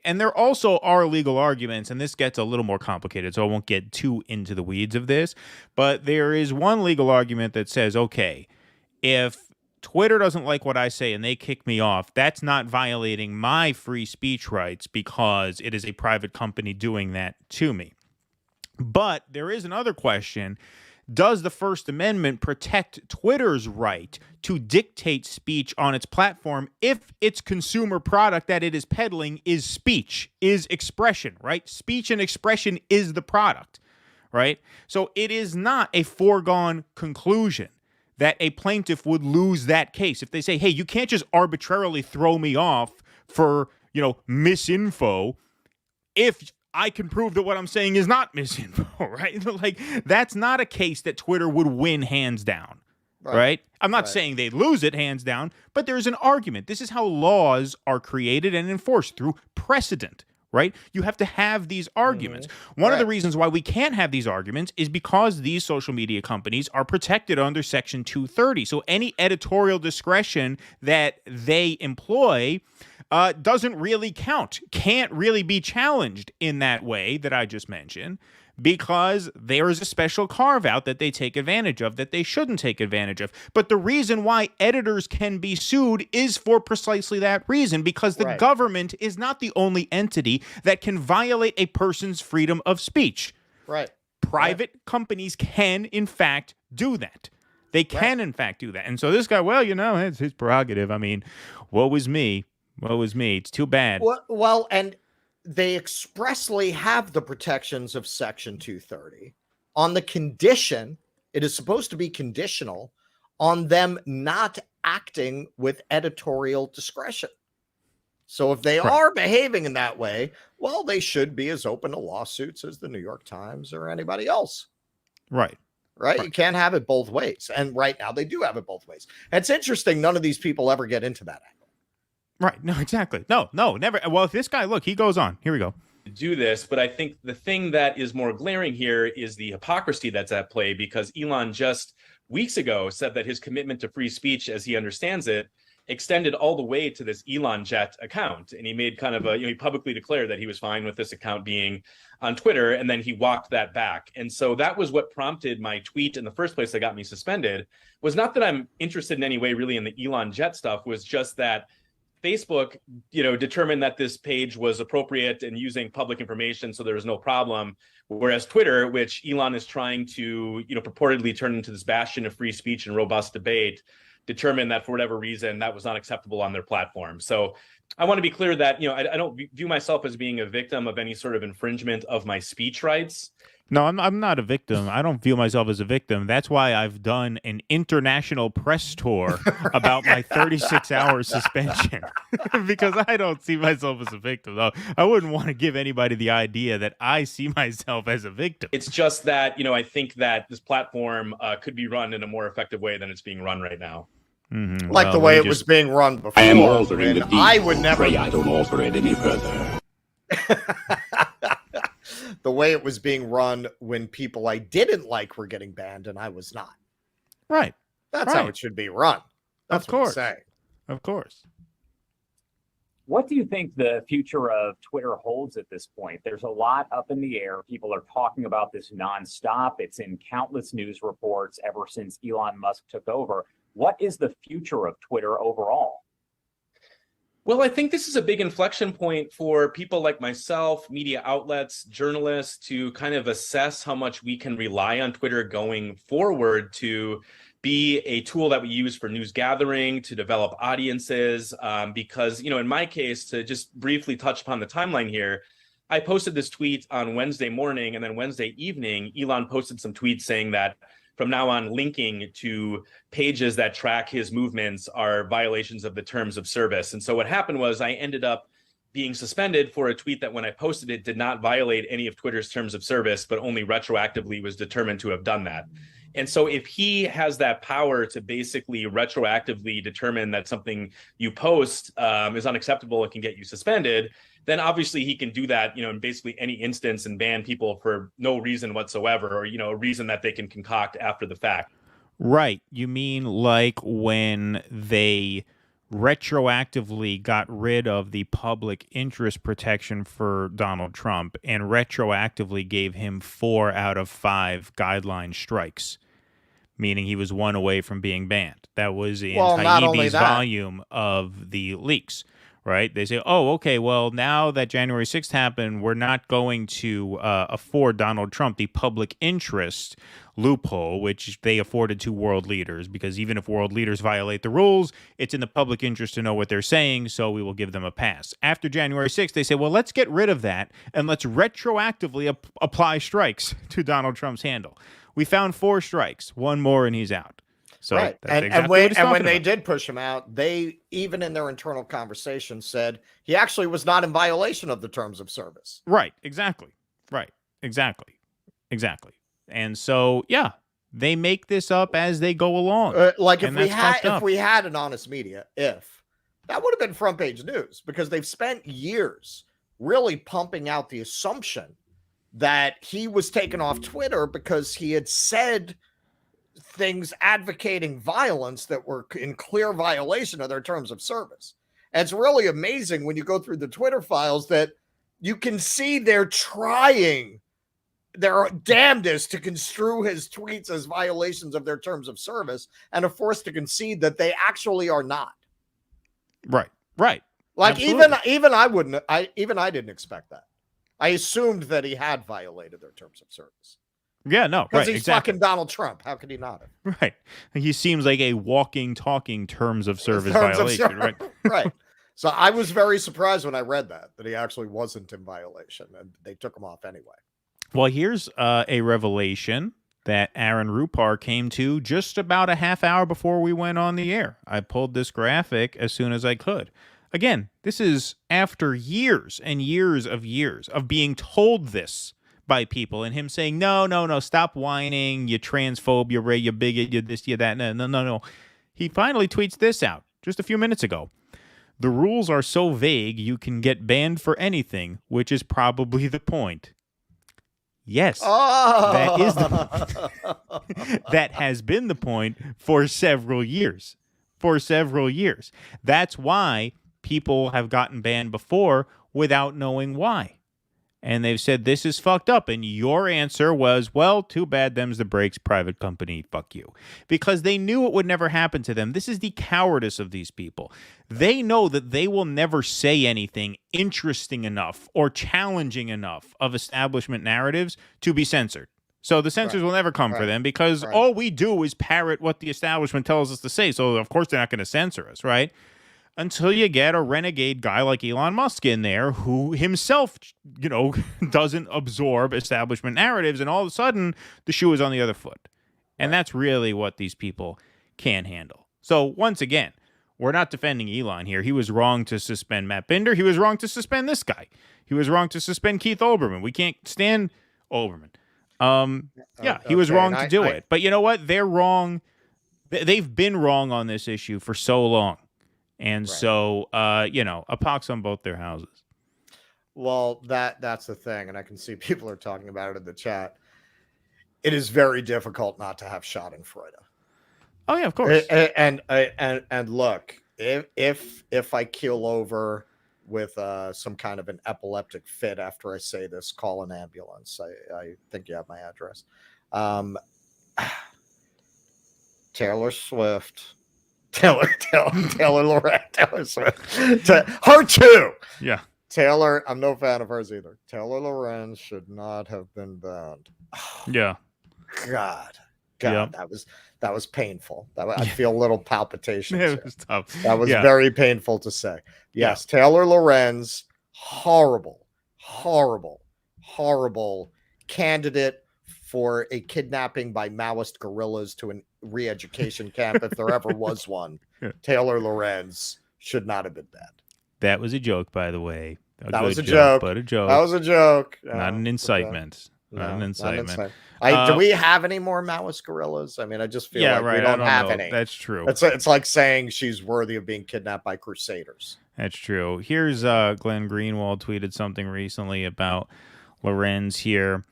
And there also are legal arguments, and this gets a little more complicated, so I won't get too into the weeds of this. But there is one legal argument that says, okay, if Twitter doesn't like what I say and they kick me off, that's not violating my free speech rights because it is a private company doing that to me. But there is another question. Does the First Amendment protect Twitter's right to dictate speech on its platform if its consumer product that it is peddling is speech, is expression, right? Speech and expression is the product, right? So it is not a foregone conclusion that a plaintiff would lose that case. If they say, hey, you can't just arbitrarily throw me off for, misinfo if I can prove that what I'm saying is not misinfo, right? Like, that's not a case that Twitter would win hands down, right? I'm not saying they'd lose it hands down, but there's an argument. This is how laws are created and enforced, through precedent, right? You have to have these arguments. One of the reasons why we can't have these arguments is because these social media companies are protected under Section 230. So any editorial discretion that they employ doesn't really count, can't really be challenged in that way that I just mentioned, because there is a special carve-out that they take advantage of that they shouldn't take advantage of. But the reason why editors can be sued is for precisely that reason, because the government is not the only entity that can violate a person's freedom of speech. Right. Private companies can, in fact, do that. They can, in fact, do that. And so this guy, well, it's his prerogative. I mean, woe is me. Woe is me. It's too bad. Well, and they expressly have the protections of Section 230 on the condition, it is supposed to be conditional on them not acting with editorial discretion. So if they are behaving in that way, well, they should be as open to lawsuits as the New York Times or anybody else. Right. You can't have it both ways. And right now they do have it both ways. And it's interesting. None of these people ever get into that angle. Right. No, exactly. No, never. Well, if this guy, look, he goes on. Here we go. Do this, but I think the thing that is more glaring here is the hypocrisy that's at play, because Elon just weeks ago said that his commitment to free speech, as he understands it, extended all the way to this Elon Jet account. And he made kind of he publicly declared that he was fine with this account being on Twitter, and then he walked that back. And so that was what prompted my tweet in the first place that got me suspended. Was not that I'm interested in any way really in the Elon Jet stuff, was just that Facebook, determined that this page was appropriate and using public information, so there was no problem. Whereas Twitter, which Elon is trying to, purportedly turn into this bastion of free speech and robust debate, determined that for whatever reason that was not acceptable on their platform. So I want to be clear that, I don't view myself as being a victim of any sort of infringement of my speech rights. No, I'm not a victim. I don't view myself as a victim. That's why I've done an international press tour about my 36-hour suspension, because I don't see myself as a victim. Though I wouldn't want to give anybody the idea that I see myself as a victim. It's just that, I think that this platform could be run in a more effective way than it's being run right now. Mm-hmm. Like the way it was being run before. I am altering the deed. I would never. I don't alter it any further. The way it was being run when people I didn't like were getting banned and I was not. Right. That's how it should be run. That's of course. What I'm saying. Of course. What do you think the future of Twitter holds at this point? There's a lot up in the air. People are talking about this nonstop. It's in countless news reports ever since Elon Musk took over. What is the future of Twitter overall? Well, I think this is a big inflection point for people like myself, media outlets, journalists, to kind of assess how much we can rely on Twitter going forward to be a tool that we use for news gathering, to develop audiences. Because, in my case, to just briefly touch upon the timeline here, I posted this tweet on Wednesday morning, and then Wednesday evening, Elon posted some tweets saying that from now on, linking to pages that track his movements are violations of the terms of service. And so what happened was I ended up being suspended for a tweet that when I posted it did not violate any of Twitter's terms of service, but only retroactively was determined to have done that. And so if he has that power to basically retroactively determine that something you post is unacceptable and can get you suspended, then obviously he can do that, in basically any instance and ban people for no reason whatsoever, or, a reason that they can concoct after the fact. Right. You mean like when they retroactively got rid of the public interest protection for Donald Trump and retroactively gave him 4 out of 5 guideline strikes, meaning he was 1 away from being banned. That was in Taibbi's volume of the leaks, right? They say, oh, okay, well, now that January 6th happened, we're not going to afford Donald Trump the public interest loophole, which they afforded to world leaders, because even if world leaders violate the rules, it's in the public interest to know what they're saying, so we will give them a pass. After January 6th, they say, well, let's get rid of that, and let's retroactively apply strikes to Donald Trump's handle. We found 4 strikes, 1 more, and he's out. So right. That's and when they did push him out, they, even in their internal conversation, said he actually was not in violation of the terms of service. Right. Exactly. Right. Exactly. And so, yeah, they make this up as they go along. If we had an honest media, that would have been front page news, because they've spent years really pumping out the assumption that he was taken off Twitter because he had said things advocating violence that were in clear violation of their terms of service. And it's really amazing when you go through the Twitter files that you can see they're trying their damnedest to construe his tweets as violations of their terms of service, and are forced to concede that they actually are not. Right. Like Absolutely. even I didn't expect that. I assumed that he had violated their terms of service. Yeah, no, Because right, he's exactly. fucking Donald Trump. How could he not have? Right. He seems like a walking, talking terms of service Terms of violation, right? Right. So I was very surprised when I read that he actually wasn't in violation, and they took him off anyway. Well, here's a revelation that Aaron Rupar came to just about a half hour before we went on the air. I pulled this graphic as soon as I could. Again, this is after years and years of being told this by people, and him saying, no, stop whining, you transphobe, you bigot, you this, you that. No. He finally tweets this out just a few minutes ago. The rules are so vague you can get banned for anything, which is probably the point. Yes, that is that has been the point for several years. That's why people have gotten banned before without knowing why. And they've said, this is fucked up. And your answer was, well, too bad, them's the breaks, private company, fuck you. Because they knew it would never happen to them. This is the cowardice of these people. They know that they will never say anything interesting enough or challenging enough of establishment narratives to be censored. So the censors will never come for them because all we do is parrot what the establishment tells us to say. So, of course, they're not going to censor us, right? Until you get a renegade guy like Elon Musk in there who himself, doesn't absorb establishment narratives, and all of a sudden the shoe is on the other foot. And that's really what these people can't handle. So once again, we're not defending Elon here. He was wrong to suspend Matt Binder. He was wrong to suspend this guy. He was wrong to suspend Keith Olbermann. We can't stand Olbermann. He was wrong to do it. But you know what? They're wrong. They've been wrong on this issue for so long. And so, a pox on both their houses. Well, that's the thing. And I can see people are talking about it in the chat. It is very difficult not to have schadenfreude. Oh, yeah, of course. And look, if I keel over with some kind of an epileptic fit after I say this, call an ambulance. I think you have my address. Taylor Swift. Taylor Swift. Her too. Yeah. Taylor, I'm no fan of hers either. Taylor Lorenz should not have been banned. Yeah. God, Yep. that was painful. I feel a little palpitations. It was tough. That was very painful to say. Yes, Taylor Lorenz, horrible candidate for a kidnapping by Maoist guerrillas to an re-education camp, if there ever was one. Taylor Lorenz should not have been banned. That was a joke, by the way. That was a joke. But a joke. That was a joke. Not an incitement. Not an incitement. Do we have any more Maoist guerrillas? I mean, I just feel like we don't have any. That's true. It's like saying she's worthy of being kidnapped by crusaders. That's true. Here's Glenn Greenwald tweeted something recently about Lorenz here.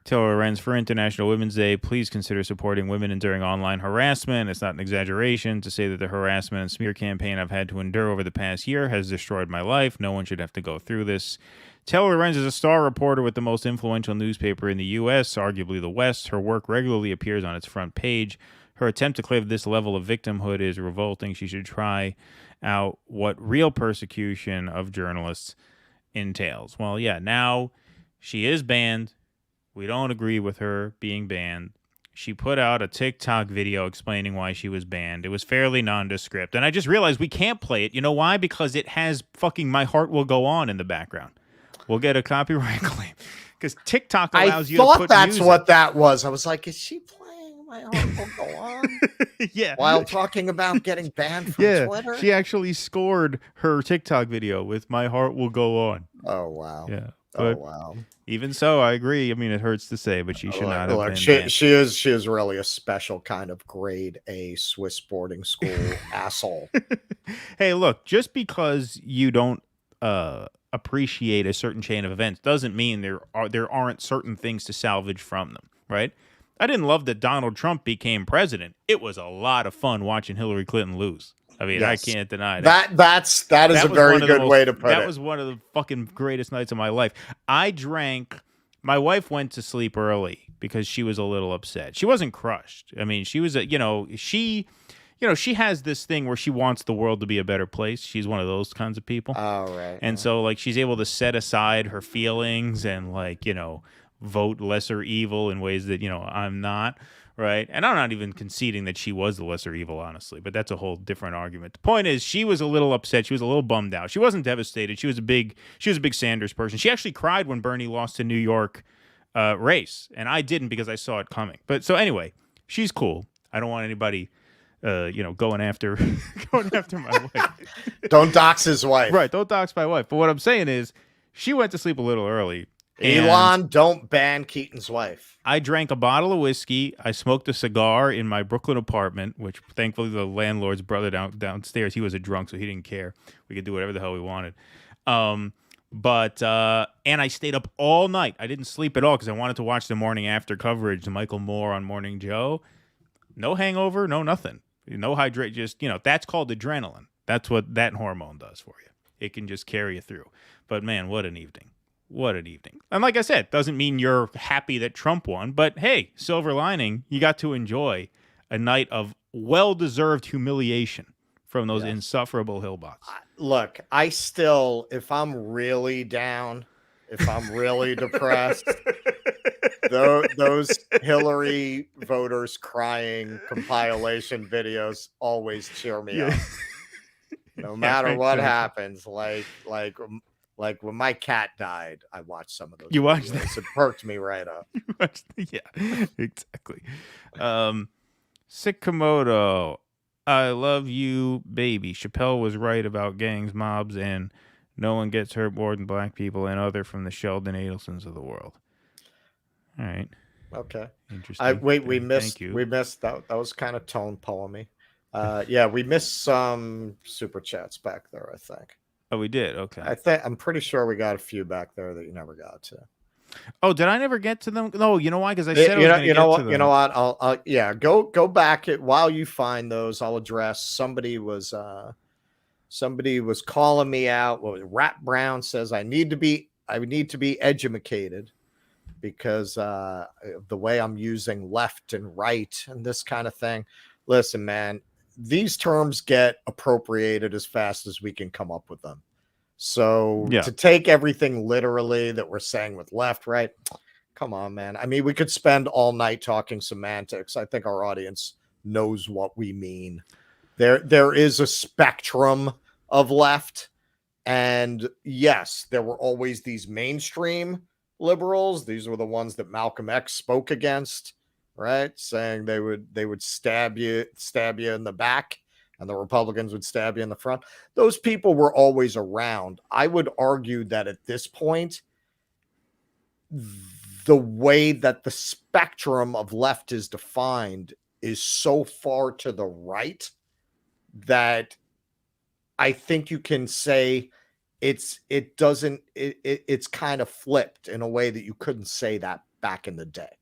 Taylor Lorenz, for International Women's Day, please consider supporting women enduring online harassment. It's not an exaggeration to say that the harassment and smear campaign I've had to endure over the past year has destroyed my life. No one should have to go through this. Taylor Lorenz is a star reporter with the most influential newspaper in the U.S., arguably the West. Her work regularly appears on its front page. Her attempt to claim this level of victimhood is revolting. She should try out what real persecution of journalists entails. Well, yeah, now she is banned. We don't agree with her being banned. She put out a TikTok video explaining why she was banned. It was fairly nondescript. And I just realized we can't play it. You know why? Because it has fucking My Heart Will Go On in the background. We'll get a copyright claim. Because TikTok allows you to put I thought that's music. what that was. I was like, is she playing My Heart Will Go On? Yeah. While talking about getting banned from Twitter? She actually scored her TikTok video with My Heart Will Go On. Oh, wow. Yeah. Oh, But wow. even so, I agree. I mean, it hurts to say, but she should not have been banned. She is really a special kind of grade A Swiss boarding school asshole. Hey, look, just because you don't appreciate a certain chain of events doesn't mean there aren't certain things to salvage from them, right? I didn't love that Donald Trump became president. It was a lot of fun watching Hillary Clinton lose. I mean, I can't deny that. That is a very good way to put it. That was one of the fucking greatest nights of my life. My wife went to sleep early because she was a little upset. She wasn't crushed. I mean, she was, she has this thing where she wants the world to be a better place. She's one of those kinds of people. Oh, right. And so, like, she's able to set aside her feelings and, like, vote lesser evil in ways that, I'm not, right? And I'm not even conceding that she was the lesser evil, honestly, but that's a whole different argument. The point is, she was a little upset. She was a little bummed out. She wasn't devastated. She was a big Sanders person. She actually cried when Bernie lost the New York race, and I didn't because I saw it coming. But so anyway, she's cool. I don't want anybody going after my wife. Don't dox his wife. Right, don't dox my wife. But what I'm saying is, she went to sleep a little early. Elon, don't ban Keaton's wife. I drank a bottle of whiskey. I smoked a cigar in my Brooklyn apartment, which thankfully the landlord's brother downstairs, he was a drunk, so he didn't care. We could do whatever the hell we wanted. And I stayed up all night. I didn't sleep at all because I wanted to watch the morning after coverage, the Michael Moore on Morning Joe. No hangover, no nothing. No hydrate, just, that's called adrenaline. That's what that hormone does for you. It can just carry you through. But man, what an evening. What an evening. And like I said, doesn't mean you're happy that Trump won, but hey, silver lining, you got to enjoy a night of well-deserved humiliation from those insufferable Hillbots. Look, I still, if I'm really down, if I'm really depressed, those Hillary voters crying compilation videos always cheer me up. No matter what happens, like when my cat died, I watched some of those. You watched that? It perked me right up. Yeah, exactly. Sick Komodo, I love you, baby. Chappelle was right about gangs, mobs, and no one gets hurt more than black people and other from the Sheldon Adelsons of the world. All right. Okay. Interesting. We missed that. That was kind of tone poemy. We missed some super chats back there, I think. Oh, we did. Okay. I'm pretty sure we got a few back there that you never got to. Oh, did I never get to them? No, you know why? Because I said I was going to get to them. You know what? I'll go back while you find those. I'll address somebody was calling me out. Rat Brown says I need to be educated because the way I'm using left and right and this kind of thing. Listen, man, these terms get appropriated as fast as we can come up with them. So to take everything literally that we're saying with left, right? Come on, man. I mean, we could spend all night talking semantics. I think our audience knows what we mean. There is a spectrum of left. And yes, there were always these mainstream liberals. These were the ones that Malcolm X spoke against, right? Saying they would stab you in the back and the Republicans would stab you in the front. Those people were always around. I would argue that at this point, the way that the spectrum of left is defined is so far to the right that I think you can say it's kind of flipped in a way that you couldn't say that back in the day.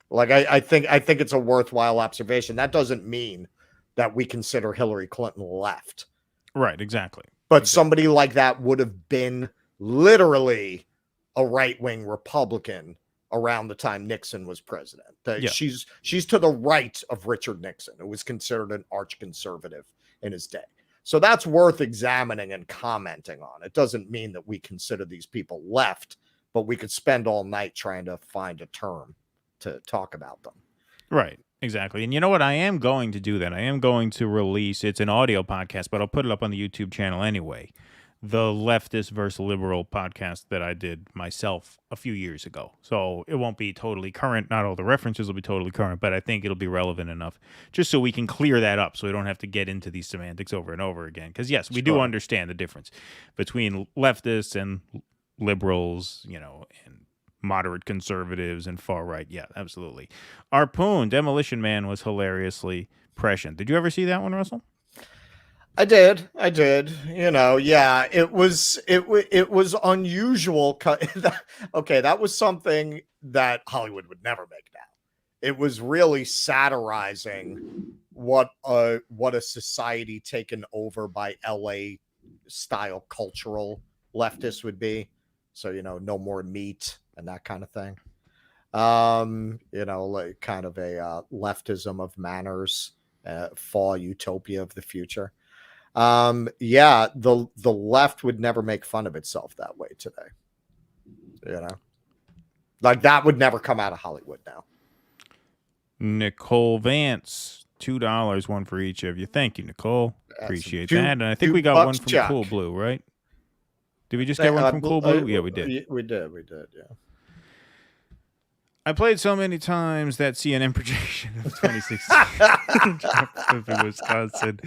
Like I think it's a worthwhile observation. That doesn't mean that we consider Hillary Clinton left. Right, exactly. But somebody like that would have been literally a right-wing Republican around the time Nixon was president. She's to the right of Richard Nixon, who was considered an arch conservative in his day. So that's worth examining and commenting on. It doesn't mean that we consider these people left, but we could spend all night trying to find a term to talk about them. Right, exactly. And you know what? I am going to do that. I am going to release, it's an audio podcast, but I'll put it up on the YouTube channel anyway. The Leftist versus Liberal podcast that I did myself a few years ago. So it won't be totally current. Not all the references will be totally current, but I think it'll be relevant enough just so we can clear that up so we don't have to get into these semantics over and over again. Because, yes, we do understand the difference between leftists and liberals, and moderate conservatives and far right. Yeah, absolutely. Harpoon, Demolition Man was hilariously prescient. Did you ever see that one, Russell? I did. It was unusual. Okay, that was something that Hollywood would never make now. It was really satirizing what a society taken over by LA style cultural leftists would be. So, no more meat and that kind of thing. Like kind of a leftism of manners, fall utopia of the future. The left would never make fun of itself that way today. Like that would never come out of Hollywood now. Nicole Vance, $2, one for each of you. Thank you, Nicole. That's Appreciate two- that. And I think two we got one bucks, from Chuck. Cool Blue, right? Did we just get one from Cool Blue? Yeah, we did. We did, yeah. I played so many times that CNN projection of 2016 in Wisconsin,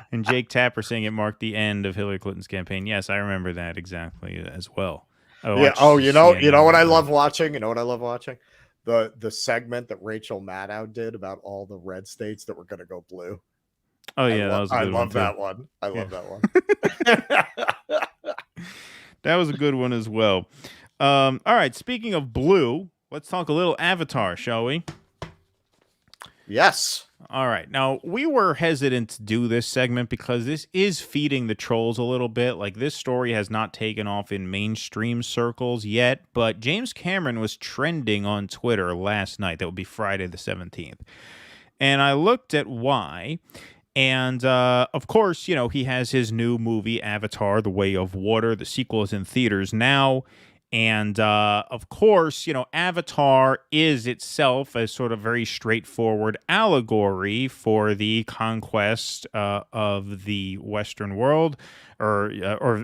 and Jake Tapper saying it marked the end of Hillary Clinton's campaign. Yes, I remember that exactly as well. Yeah. Oh, you know what I love watching? You know what I love watching? The segment that Rachel Maddow did about all the red states that were going to go blue. Oh yeah, that was a good I one. love too. that one. I love that one. That was a good one as well. All right, speaking of blue, let's talk a little Avatar, shall we? Yes. All right. Now, we were hesitant to do this segment because this is feeding the trolls a little bit. Like, this story has not taken off in mainstream circles yet, but James Cameron was trending on Twitter last night. That would be Friday the 17th. And I looked at why. And, of course, you know, he has his new movie, Avatar, The Way of Water. The sequel is in theaters now. And, of course, you know, Avatar is itself a sort of very straightforward allegory for the conquest of the Western world, or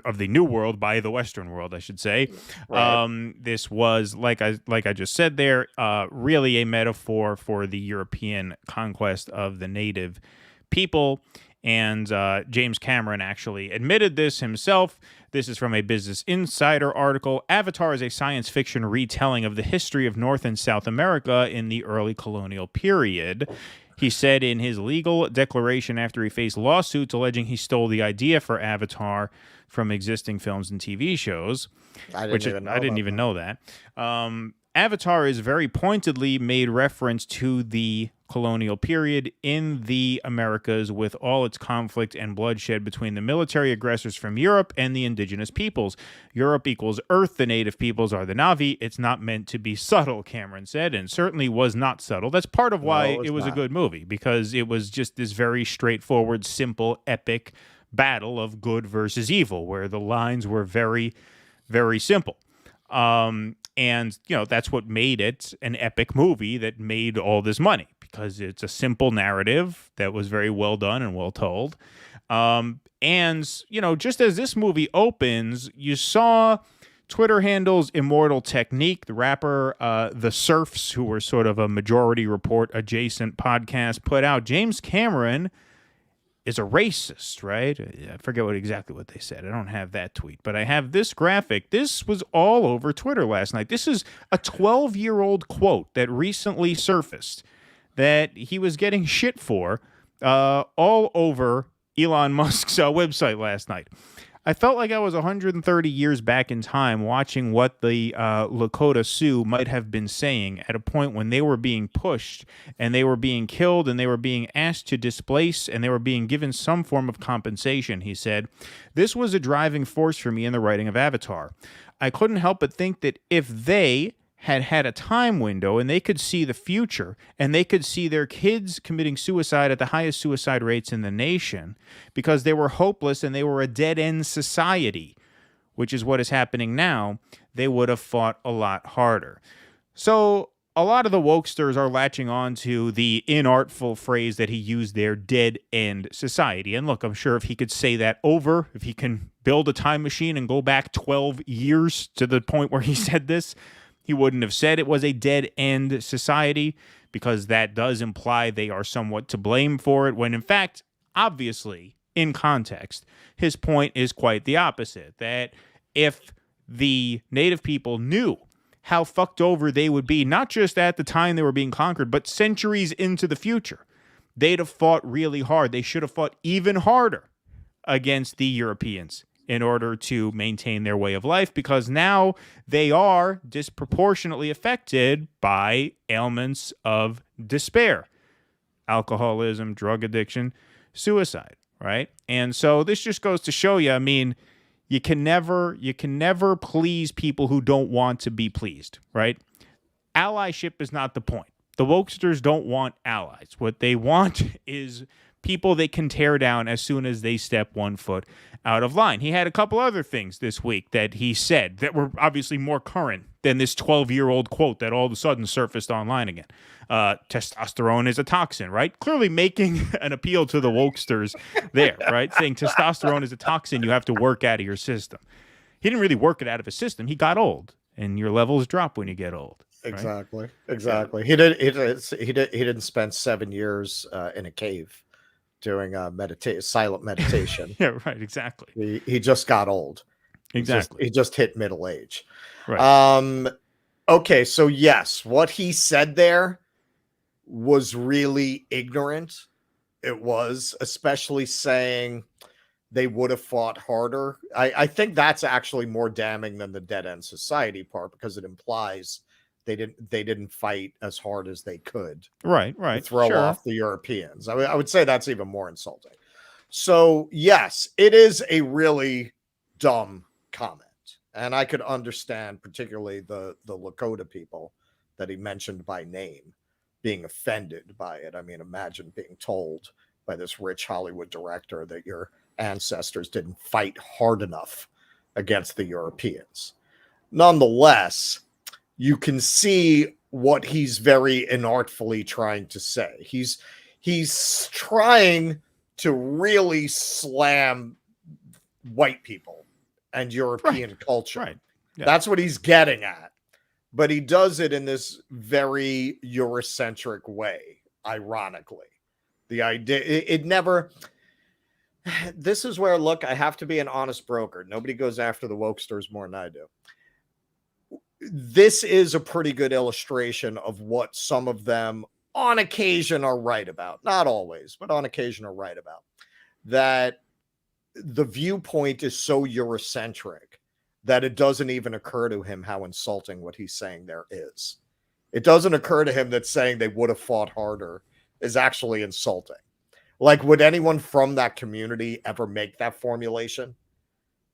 of the New World by the Western world, I should say. Right. This was, like I just said there, really a metaphor for the European conquest of the native people. And James Cameron actually admitted this himself. This is from a Business Insider article. Avatar is a science fiction retelling of the history of North and South America in the early colonial period. He said in his legal declaration after he faced lawsuits alleging he stole the idea for Avatar from existing films and TV shows. I didn't even know that. Avatar is very pointedly made reference to the colonial period in the Americas, with all its conflict and bloodshed between the military aggressors from Europe and the indigenous peoples. Europe equals Earth, the native peoples are the Na'vi. It's not meant to be subtle, Cameron said, and certainly was not subtle. That's part of why it was a good movie, because it was just this very straightforward, simple, epic battle of good versus evil, where the lines were very, very simple. And, you know, that's what made it an epic movie that made all this money, because it's a simple narrative that was very well done and well told. And, you know, just as this movie opens, you saw Twitter handles Immortal Technique, the rapper, The Surfs, who were sort of a Majority Report adjacent podcast, put out James Cameron is a racist, right? I forget exactly what they said. I don't have that tweet, but I have this graphic. This was all over Twitter last night. This is a 12-year-old quote that recently surfaced that he was getting shit for all over Elon Musk's website last night. I felt like I was 130 years back in time watching what the Lakota Sioux might have been saying at a point when they were being pushed and they were being killed and they were being asked to displace and they were being given some form of compensation, he said. This was a driving force for me in the writing of Avatar. I couldn't help but think that if they had a time window and they could see the future and they could see their kids committing suicide at the highest suicide rates in the nation because they were hopeless and they were a dead-end society, which is what is happening now, they would have fought a lot harder. So a lot of the wokesters are latching on to the inartful phrase that he used there, dead-end society. And look, I'm sure if he could say that over, if he can build a time machine and go back 12 years to the point where he said this, he wouldn't have said it was a dead-end society, because that does imply they are somewhat to blame for it, when in fact, obviously, in context, his point is quite the opposite, that if the native people knew how fucked over they would be, not just at the time they were being conquered, but centuries into the future, they'd have fought really hard. They should have fought even harder against the Europeans in order to maintain their way of life, because now they are disproportionately affected by ailments of despair, alcoholism, drug addiction, suicide, right? And so this just goes to show you, I mean, you can never please people who don't want to be pleased, right? Allyship is not the point. The wokesters don't want allies. What they want is people they can tear down as soon as they step one foot out of line. He had a couple other things this week that he said that were obviously more current than this 12-year-old quote that all of a sudden surfaced online again. Testosterone is a toxin, right? Clearly making an appeal to the wokesters there, right? Saying testosterone is a toxin you have to work out of your system. He didn't really work it out of his system. He got old, and your levels drop when you get old. Right? Exactly. He didn't spend 7 years in a cave doing silent meditation. Yeah, right. Exactly. He just got old. Exactly. He just hit middle age. Right. Okay, so yes, what he said there was really ignorant. It was, especially saying they would have fought harder. I think that's actually more damning than the dead end society part, because it implies they didn't fight as hard as they could. Right. To throw off the Europeans. I would say that's even more insulting. So yes, it is a really dumb comment. And I could understand particularly the Lakota people that he mentioned by name being offended by it. I mean, imagine being told by this rich Hollywood director that your ancestors didn't fight hard enough against the Europeans. Nonetheless, you can see what he's very inartfully trying to say. He's trying to really slam white people and European culture. Right. Yeah. That's what he's getting at. But he does it in this very Eurocentric way, ironically. The idea, it never... This is where, look, I have to be an honest broker. Nobody goes after the wokesters more than I do. This is a pretty good illustration of what some of them on occasion are right about. Not always, but on occasion are right about. That the viewpoint is so Eurocentric that it doesn't even occur to him how insulting what he's saying there is. It doesn't occur to him that saying they would have fought harder is actually insulting. Like, would anyone from that community ever make that formulation?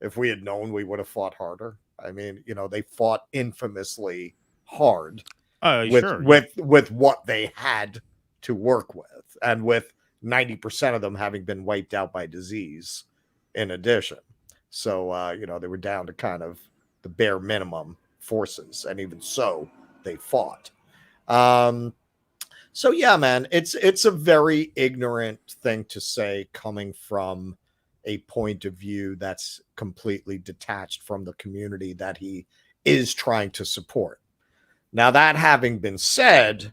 If we had known we would have fought harder. I mean, they fought infamously hard with what they had to work with, and with 90% of them having been wiped out by disease in addition. So, they were down to kind of the bare minimum forces, and even so, they fought. So yeah, man, it's a very ignorant thing to say coming from a point of view that's completely detached from the community that he is trying to support. Now, that having been said,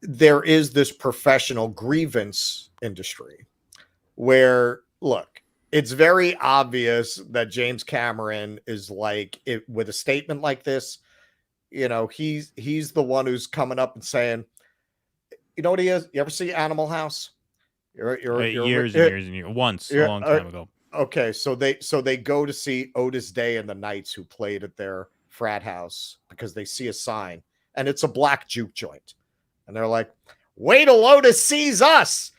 there is this professional grievance industry where, look, it's very obvious that James Cameron is with a statement like this, he's the one who's coming up and saying, you know what he is? You ever see Animal House? Years and years. Once, a long time ago. Okay, so they go to see Otis Day and the Knights, who played at their frat house, because they see a sign, and it's a black juke joint. And they're like, wait till Otis sees us.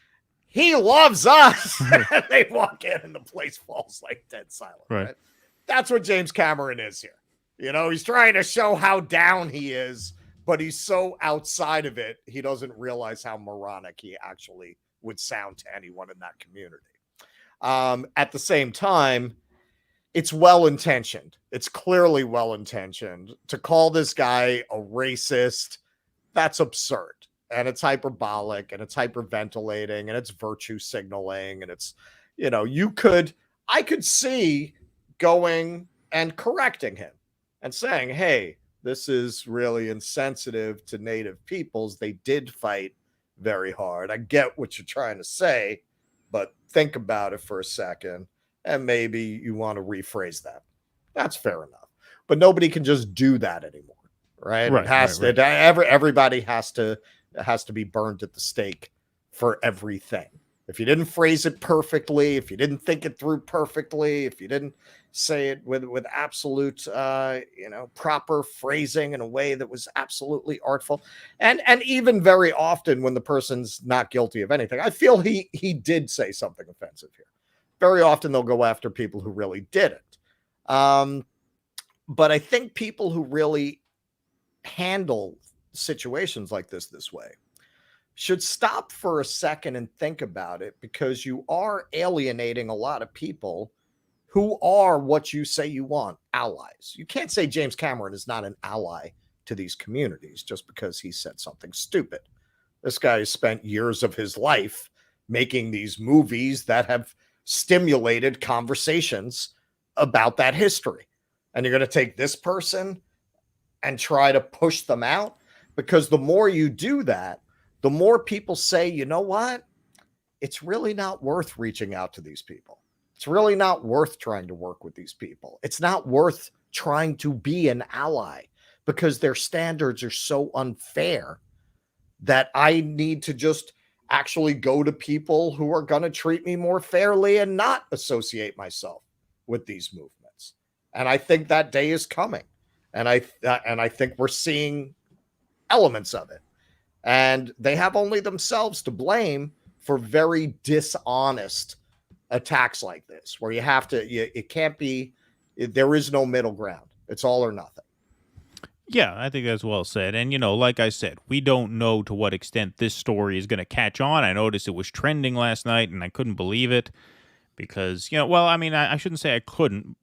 He loves us. And they walk in and the place falls like dead silent. Right? That's what James Cameron is here. He's trying to show how down he is, but he's so outside of it, he doesn't realize how moronic he actually would sound to anyone in that community. At the same time, it's well-intentioned. It's clearly well-intentioned. To call this guy a racist, that's absurd. And it's hyperbolic, and it's hyperventilating, and it's virtue signaling, and it's, I could see going and correcting him and saying, hey, this is really insensitive to Native peoples. They did fight very hard. I get what you're trying to say, but think about it for a second, and maybe you want to rephrase that. That's fair enough. But nobody can just do that anymore, right? Everybody has to be burned at the stake for everything. If you didn't phrase it perfectly, if you didn't think it through perfectly, if you didn't say it with absolute, proper phrasing in a way that was absolutely artful, and even very often when the person's not guilty of anything, I feel he did say something offensive here. Very often they'll go after people who really didn't. But I think people who really handle situations like this way should stop for a second and think about it, because you are alienating a lot of people who are what you say you want, allies. You can't say James Cameron is not an ally to these communities just because he said something stupid. This guy has spent years of his life making these movies that have stimulated conversations about that history. And you're going to take this person and try to push them out? Because the more you do that, the more people say, you know what? It's really not worth reaching out to these people. It's really not worth trying to work with these people. It's not worth trying to be an ally because their standards are so unfair that I need to just actually go to people who are going to treat me more fairly and not associate myself with these movements. And I think that day is coming. And I think we're seeing elements of it. And they have only themselves to blame for very dishonest attacks like this, where you have to, it can't be, there is no middle ground. It's all or nothing. Yeah, I think that's well said. And, like I said, we don't know to what extent this story is going to catch on. I noticed it was trending last night and I couldn't believe it because, I shouldn't say I couldn't,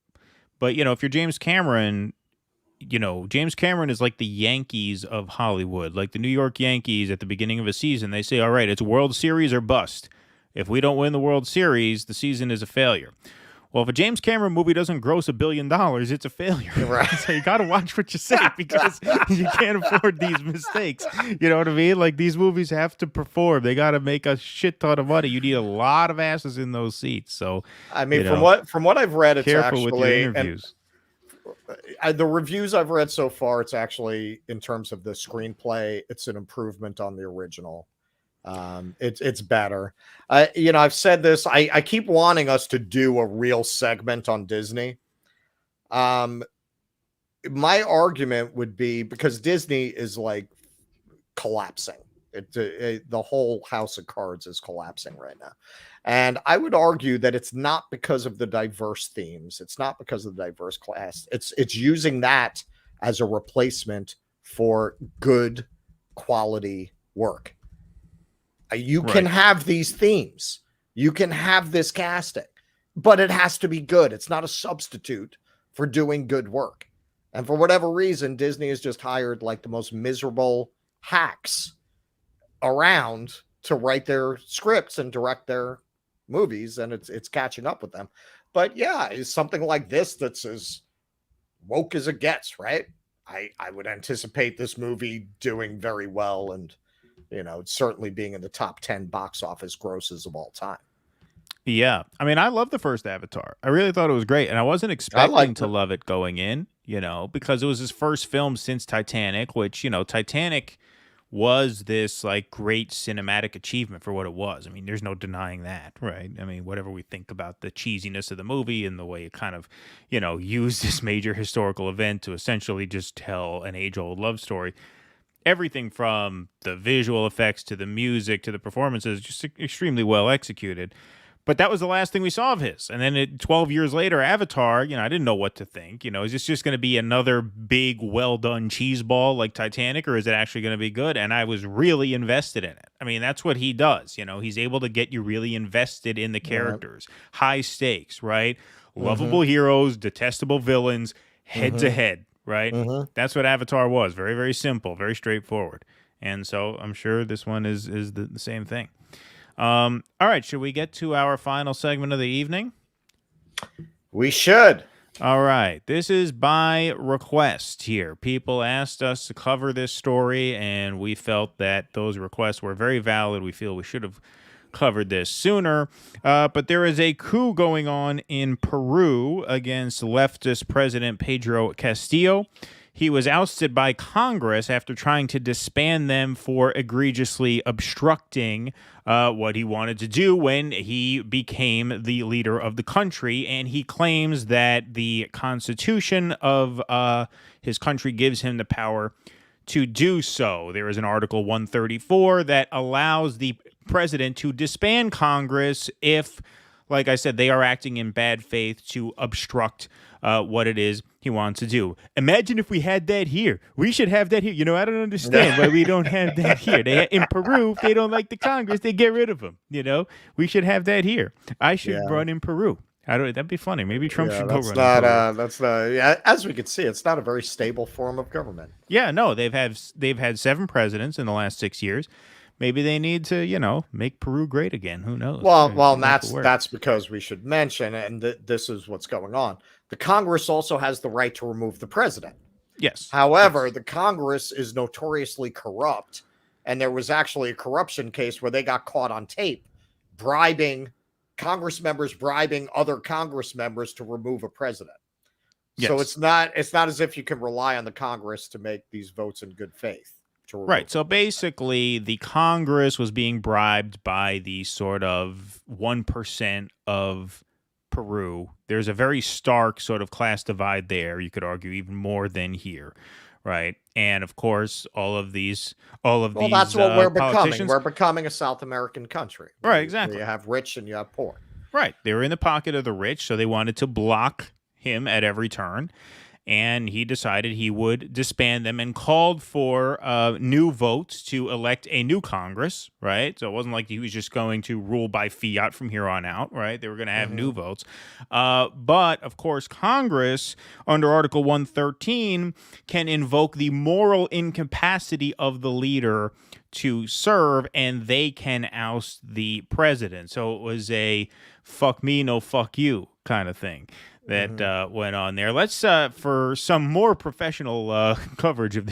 but, if you're James Cameron, James Cameron is like the Yankees of Hollywood, like the New York Yankees at the beginning of a season. They say, all right, it's World Series or bust. If we don't win the World Series, the season is a failure. Well, if a James Cameron movie doesn't gross $1 billion, it's a failure. Right. So you got to watch what you say because you can't afford these mistakes. You know what I mean? Like these movies have to perform. They got to make a shit ton of money. You need a lot of asses in those seats. So I mean, from what I've read, it's careful actually with your interviews. The reviews I've read so far, it's actually in terms of the screenplay, it's an improvement on the original. It's better. I've said this. I keep wanting us to do a real segment on Disney. My argument would be because Disney is like collapsing. The whole house of cards is collapsing right now. And I would argue that it's not because of the diverse themes. It's not because of the diverse class. It's using that as a replacement for good quality work. You can have these themes. You can have this casting, but it has to be good. It's not a substitute for doing good work. And for whatever reason, Disney has just hired like the most miserable hacks around to write their scripts and direct their movies, and it's catching up with them. But yeah, it's something like this that's as woke as it gets, right? I would anticipate this movie doing very well and certainly being in the top 10 box office grosses of all time. Yeah. I mean, I love the first Avatar. I really thought it was great. And I wasn't expecting to love it going in, because it was his first film since Titanic, which, Titanic was this like great cinematic achievement for what it was. I mean, there's no denying that, right? I mean, whatever we think about the cheesiness of the movie and the way it kind of, used this major historical event to essentially just tell an age-old love story. Everything from the visual effects to the music to the performances, just extremely well executed. But that was the last thing we saw of his. And then 12 years later, Avatar, I didn't know what to think. Is this just going to be another big, well-done cheese ball like Titanic, or is it actually going to be good? And I was really invested in it. I mean, that's what he does. He's able to get you really invested in the characters. High stakes, right? Lovable heroes, detestable villains, head-to-head. Right? That's what Avatar was. Very, very simple, very straightforward. And so I'm sure this one is the same thing. All right. Should we get to our final segment of the evening? We should. All right. This is by request here. People asked us to cover this story, and we felt that those requests were very valid. We feel we should have covered this sooner, but there is a coup going on in Peru against leftist President Pedro Castillo. He was ousted by Congress after trying to disband them for egregiously obstructing what he wanted to do when he became the leader of the country, and he claims that the Constitution of his country gives him the power to do so. There is an Article 134 that allows the president to disband Congress if, like I said, they are acting in bad faith to obstruct what it is he wants to do. Imagine if we had that here. We should have that here. I don't understand why we don't have that here. In Peru, if they don't like the Congress, they get rid of them. We should have that here. I should run in Peru. That'd be funny. Maybe Trump should go that's run. not. That's not. Yeah, as we can see, it's not a very stable form of government. Yeah, no, they've had 7 presidents in the last 6 years. Maybe they need to, make Peru great again. Who knows? Well, that's because we should mention, and this is what's going on. The Congress also has the right to remove the president. Yes. However, the Congress is notoriously corrupt, and there was actually a corruption case where they got caught on tape bribing Congress members, bribing other Congress members to remove a president. Yes. So it's not as if you can rely on the Congress to make these votes in good faith. Right. So basically, the Congress was being bribed by the sort of 1% of Peru. There's a very stark sort of class divide there. You could argue even more than here, right? And of course, all of these. Well, that's what we're becoming. Politicians. We're becoming a South American country, right? Exactly. You have rich and you have poor. Right. They were in the pocket of the rich, so they wanted to block him at every turn. And he decided he would disband them and called for new votes to elect a new Congress, right? So it wasn't like he was just going to rule by fiat from here on out, right? They were going to have new votes. But, of course, Congress, under Article 113, can invoke the moral incapacity of the leader to serve, and they can oust the president. So it was a fuck me, no fuck you kind of thing that went on there. Let's for some more professional coverage of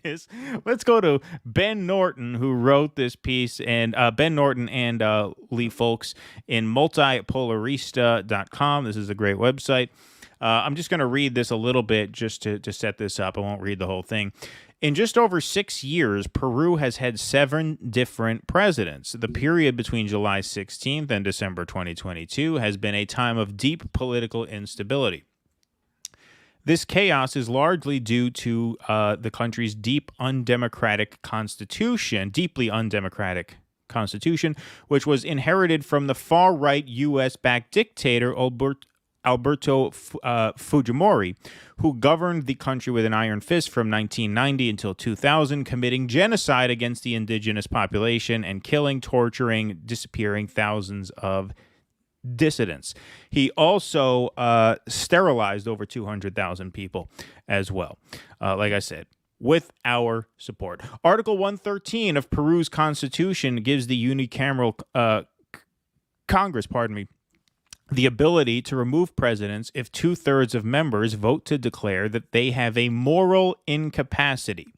this, let's go to Ben Norton, who wrote this piece, and Ben Norton and Lee Folks in multipolarista.com. This is a great website. I'm just going to read this a little bit just to set this up. I won't read the whole thing. In just over 6 years, Peru has had 7 different presidents. The period between July 16th and December 2022 has been a time of deep political instability. This chaos is largely due to the country's deeply undemocratic constitution, which was inherited from the far-right U.S.-backed dictator Alberto Fujimori, who governed the country with an iron fist from 1990 until 2000, committing genocide against the indigenous population and killing, torturing, disappearing thousands of dissidents. He also sterilized over 200,000 people as well. Like I said, with our support. Article 113 of Peru's constitution gives the unicameral Congress, the ability to remove presidents if 2/3 of members vote to declare that they have a moral incapacity.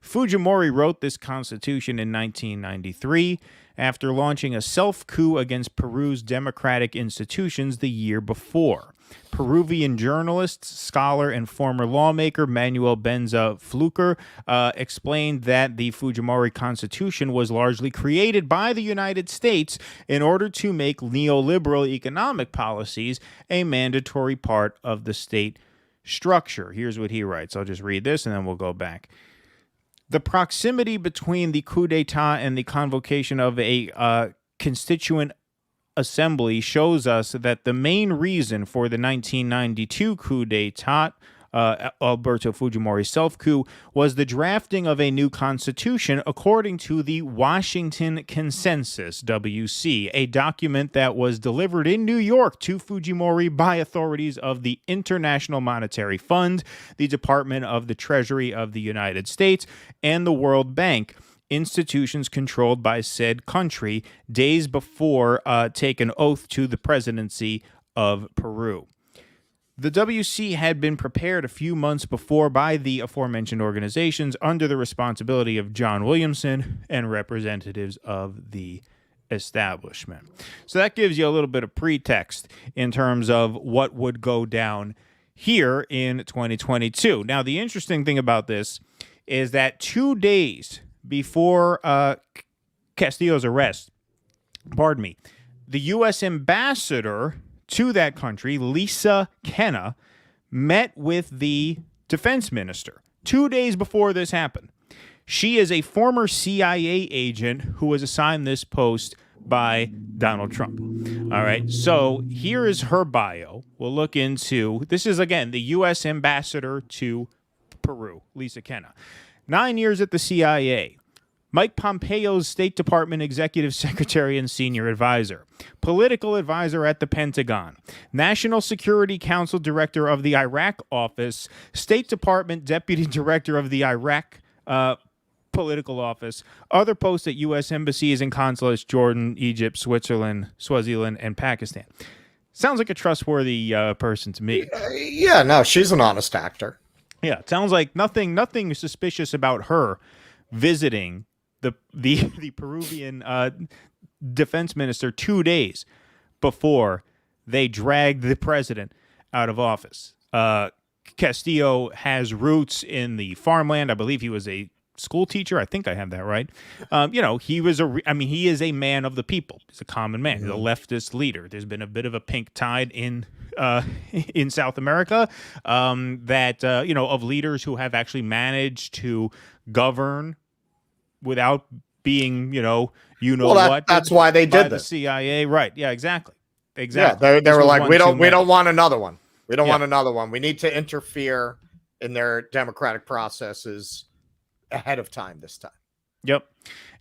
Fujimori wrote this constitution in 1993 after launching a self-coup against Peru's democratic institutions the year before. Peruvian journalist, scholar, and former lawmaker Manuel Benza Fluker explained that the Fujimori Constitution was largely created by the United States in order to make neoliberal economic policies a mandatory part of the state structure. Here's what he writes. I'll just read this and then we'll go back. The proximity between the coup d'etat and the convocation of a constituent assembly shows us that the main reason for the 1992 coup d'etat, Alberto Fujimori's self-coup, was the drafting of a new constitution according to the Washington Consensus, WC, a document that was delivered in New York to Fujimori by authorities of the International Monetary Fund, the Department of the Treasury of the United States, and the World Bank, institutions controlled by said country, days before take an oath to the presidency of Peru. The WC had been prepared a few months before by the aforementioned organizations under the responsibility of John Williamson and representatives of the establishment. So that gives you a little bit of pretext in terms of what would go down here in 2022. Now, the interesting thing about this is that 2 days before Castillo's arrest, the U.S. ambassador to that country, Lisa Kenna, met with the defense minister 2 days before this happened. She is a former CIA agent who was assigned this post by Donald Trump. All right, so here is her bio. We'll look into, this is, again, the U.S. ambassador to Peru, Lisa Kenna. 9 years at the CIA. Mike Pompeo's State Department Executive Secretary and Senior Advisor, Political Advisor at the Pentagon, National Security Council Director of the Iraq Office, State Department Deputy Director of the Iraq Political Office, other posts at U.S. embassies and consulates, Jordan, Egypt, Switzerland, Swaziland, and Pakistan. Sounds like a trustworthy person to me. Yeah, no, she's an honest actor. Yeah, it sounds like nothing suspicious about her visiting the Peruvian defense minister 2 days before they dragged the president out of office. Castillo has roots in the farmland. I believe he was a school teacher. I think I have that right. He is a man of the people. He's a common man. He's a leftist leader. There's been a bit of a pink tide in South America of leaders who have actually managed to govern without being, That's why they did the this. CIA, right? Yeah, exactly. Yeah, they were like, we don't want another one. We don't want another one. We need to interfere in their democratic processes ahead of time this time. Yep.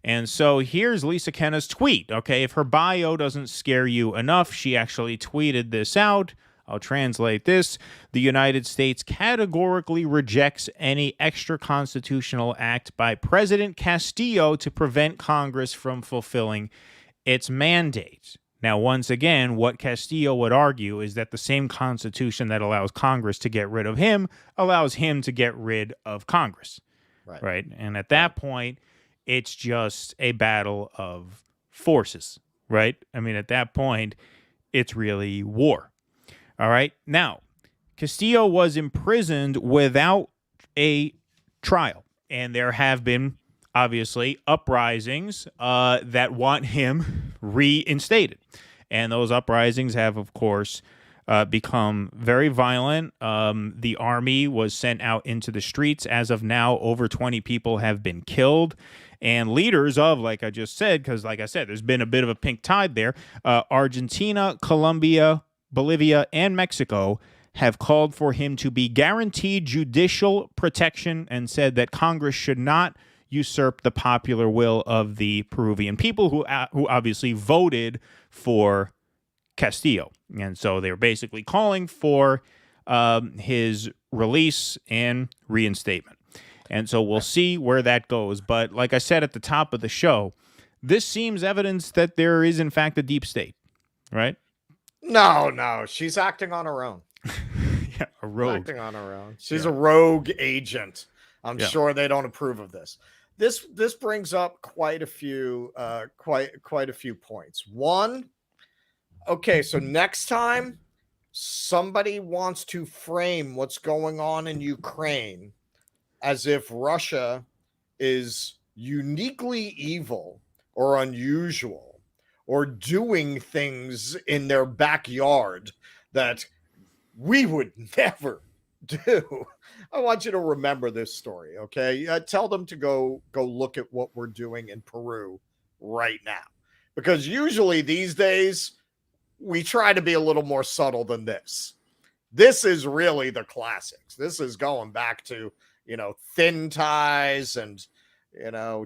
And so here's Lisa Kenna's tweet. Okay, if her bio doesn't scare you enough, she actually tweeted this out. I'll translate this. The United States categorically rejects any extra-constitutional act by President Castillo to prevent Congress from fulfilling its mandate. Now, once again, what Castillo would argue is that the same Constitution that allows Congress to get rid of him allows him to get rid of Congress. Right? And at that point, it's just a battle of forces, right? I mean, at that point, it's really war. All right. Now, Castillo was imprisoned without a trial, and there have been, obviously, uprisings that want him reinstated. And those uprisings have, of course, become very violent. The army was sent out into the streets. As of now, over 20 people have been killed. And leaders of, like I just said, because like I said, there's been a bit of a pink tide there, Argentina, Colombia, Bolivia, and Mexico have called for him to be guaranteed judicial protection and said that Congress should not usurp the popular will of the Peruvian people who obviously voted for Castillo. And so they're basically calling for his release and reinstatement. And so we'll see where that goes. But like I said at the top of the show, this seems evidence that there is, in fact, a deep state, right? No, she's acting on her own. Yeah, a rogue. Acting on her own. She's a rogue agent. I'm sure they don't approve of this. This brings up quite a few points. One, okay, so next time somebody wants to frame what's going on in Ukraine as if Russia is uniquely evil or unusual or doing things in their backyard that we would never do. I want you to remember this story, okay? Tell them to go look at what we're doing in Peru right now. Because usually these days, we try to be a little more subtle than this. This is really the classics. This is going back to, thin ties and,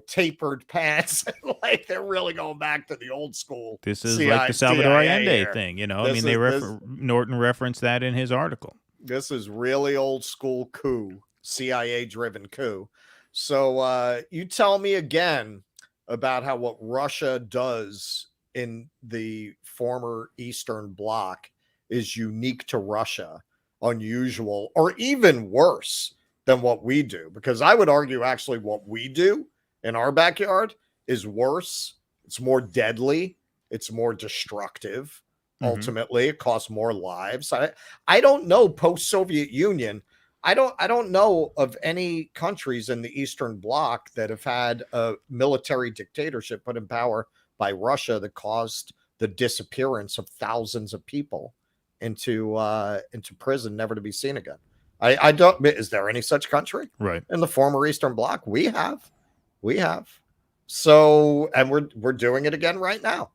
tapered pants. Like they're really going back to the old school. This is like the Salvador Allende thing, Norton referenced that in his article. This is really old school coup, CIA-driven coup. So you tell me again about how what Russia does in the former Eastern Bloc is unique to Russia, unusual, or even worse than what we do. Because I would argue actually what we do in our backyard is worse. It's more deadly. It's more destructive. Ultimately, it costs more lives. I don't know post-Soviet Union. I don't know of any countries in the Eastern Bloc that have had a military dictatorship put in power by Russia that caused the disappearance of thousands of people into prison, never to be seen again. I don't. Is there any such country? Right. In the former Eastern Bloc, we have. So, and we're doing it again right now.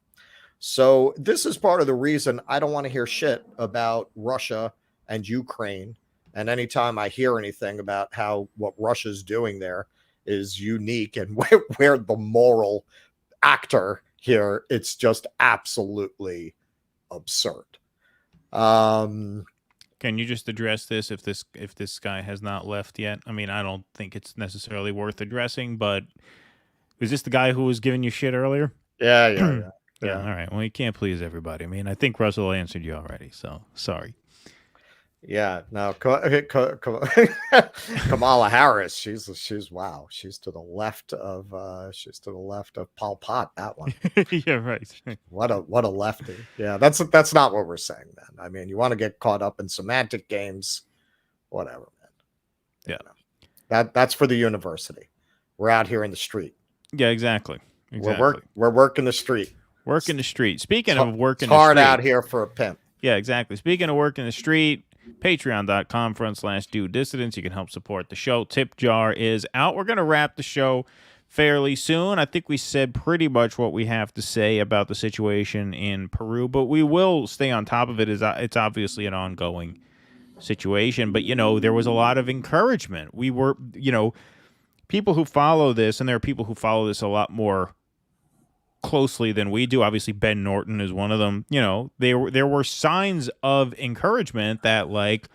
So this is part of the reason I don't want to hear shit about Russia and Ukraine. And anytime I hear anything about what Russia's doing there, is unique, and where the moral actor here, it's just absolutely absurd. Can you just address this if this guy has not left yet? I mean, I don't think it's necessarily worth addressing, but is this the guy who was giving you shit earlier? Yeah. Yeah. All right. Well, you can't please everybody. I mean, I think Russell answered you already, so sorry. Yeah, no, Kamala Harris. She's wow. She's to the left of Pol Pot. That one. Yeah, right. What a lefty. Yeah, that's not what we're saying, man. I mean, you want to get caught up in semantic games, whatever, man. Yeah, that's for the university. We're out here in the street. Yeah, exactly. We're working the street. Working the street. Speaking of working, it's hard out here for a pimp. Yeah, exactly. Speaking of working the street, patreon.com/Dude Dissidents. You can help support the show. Tip jar is out. We're going to wrap the show fairly soon. I think we said pretty much what we have to say about the situation in Peru, but we will stay on top of it. It's obviously an ongoing situation, but, there was a lot of encouragement. We were, people who follow this, and there are people who follow this a lot more closely than we do. Obviously, Ben Norton is one of them. There were signs of encouragement that, like,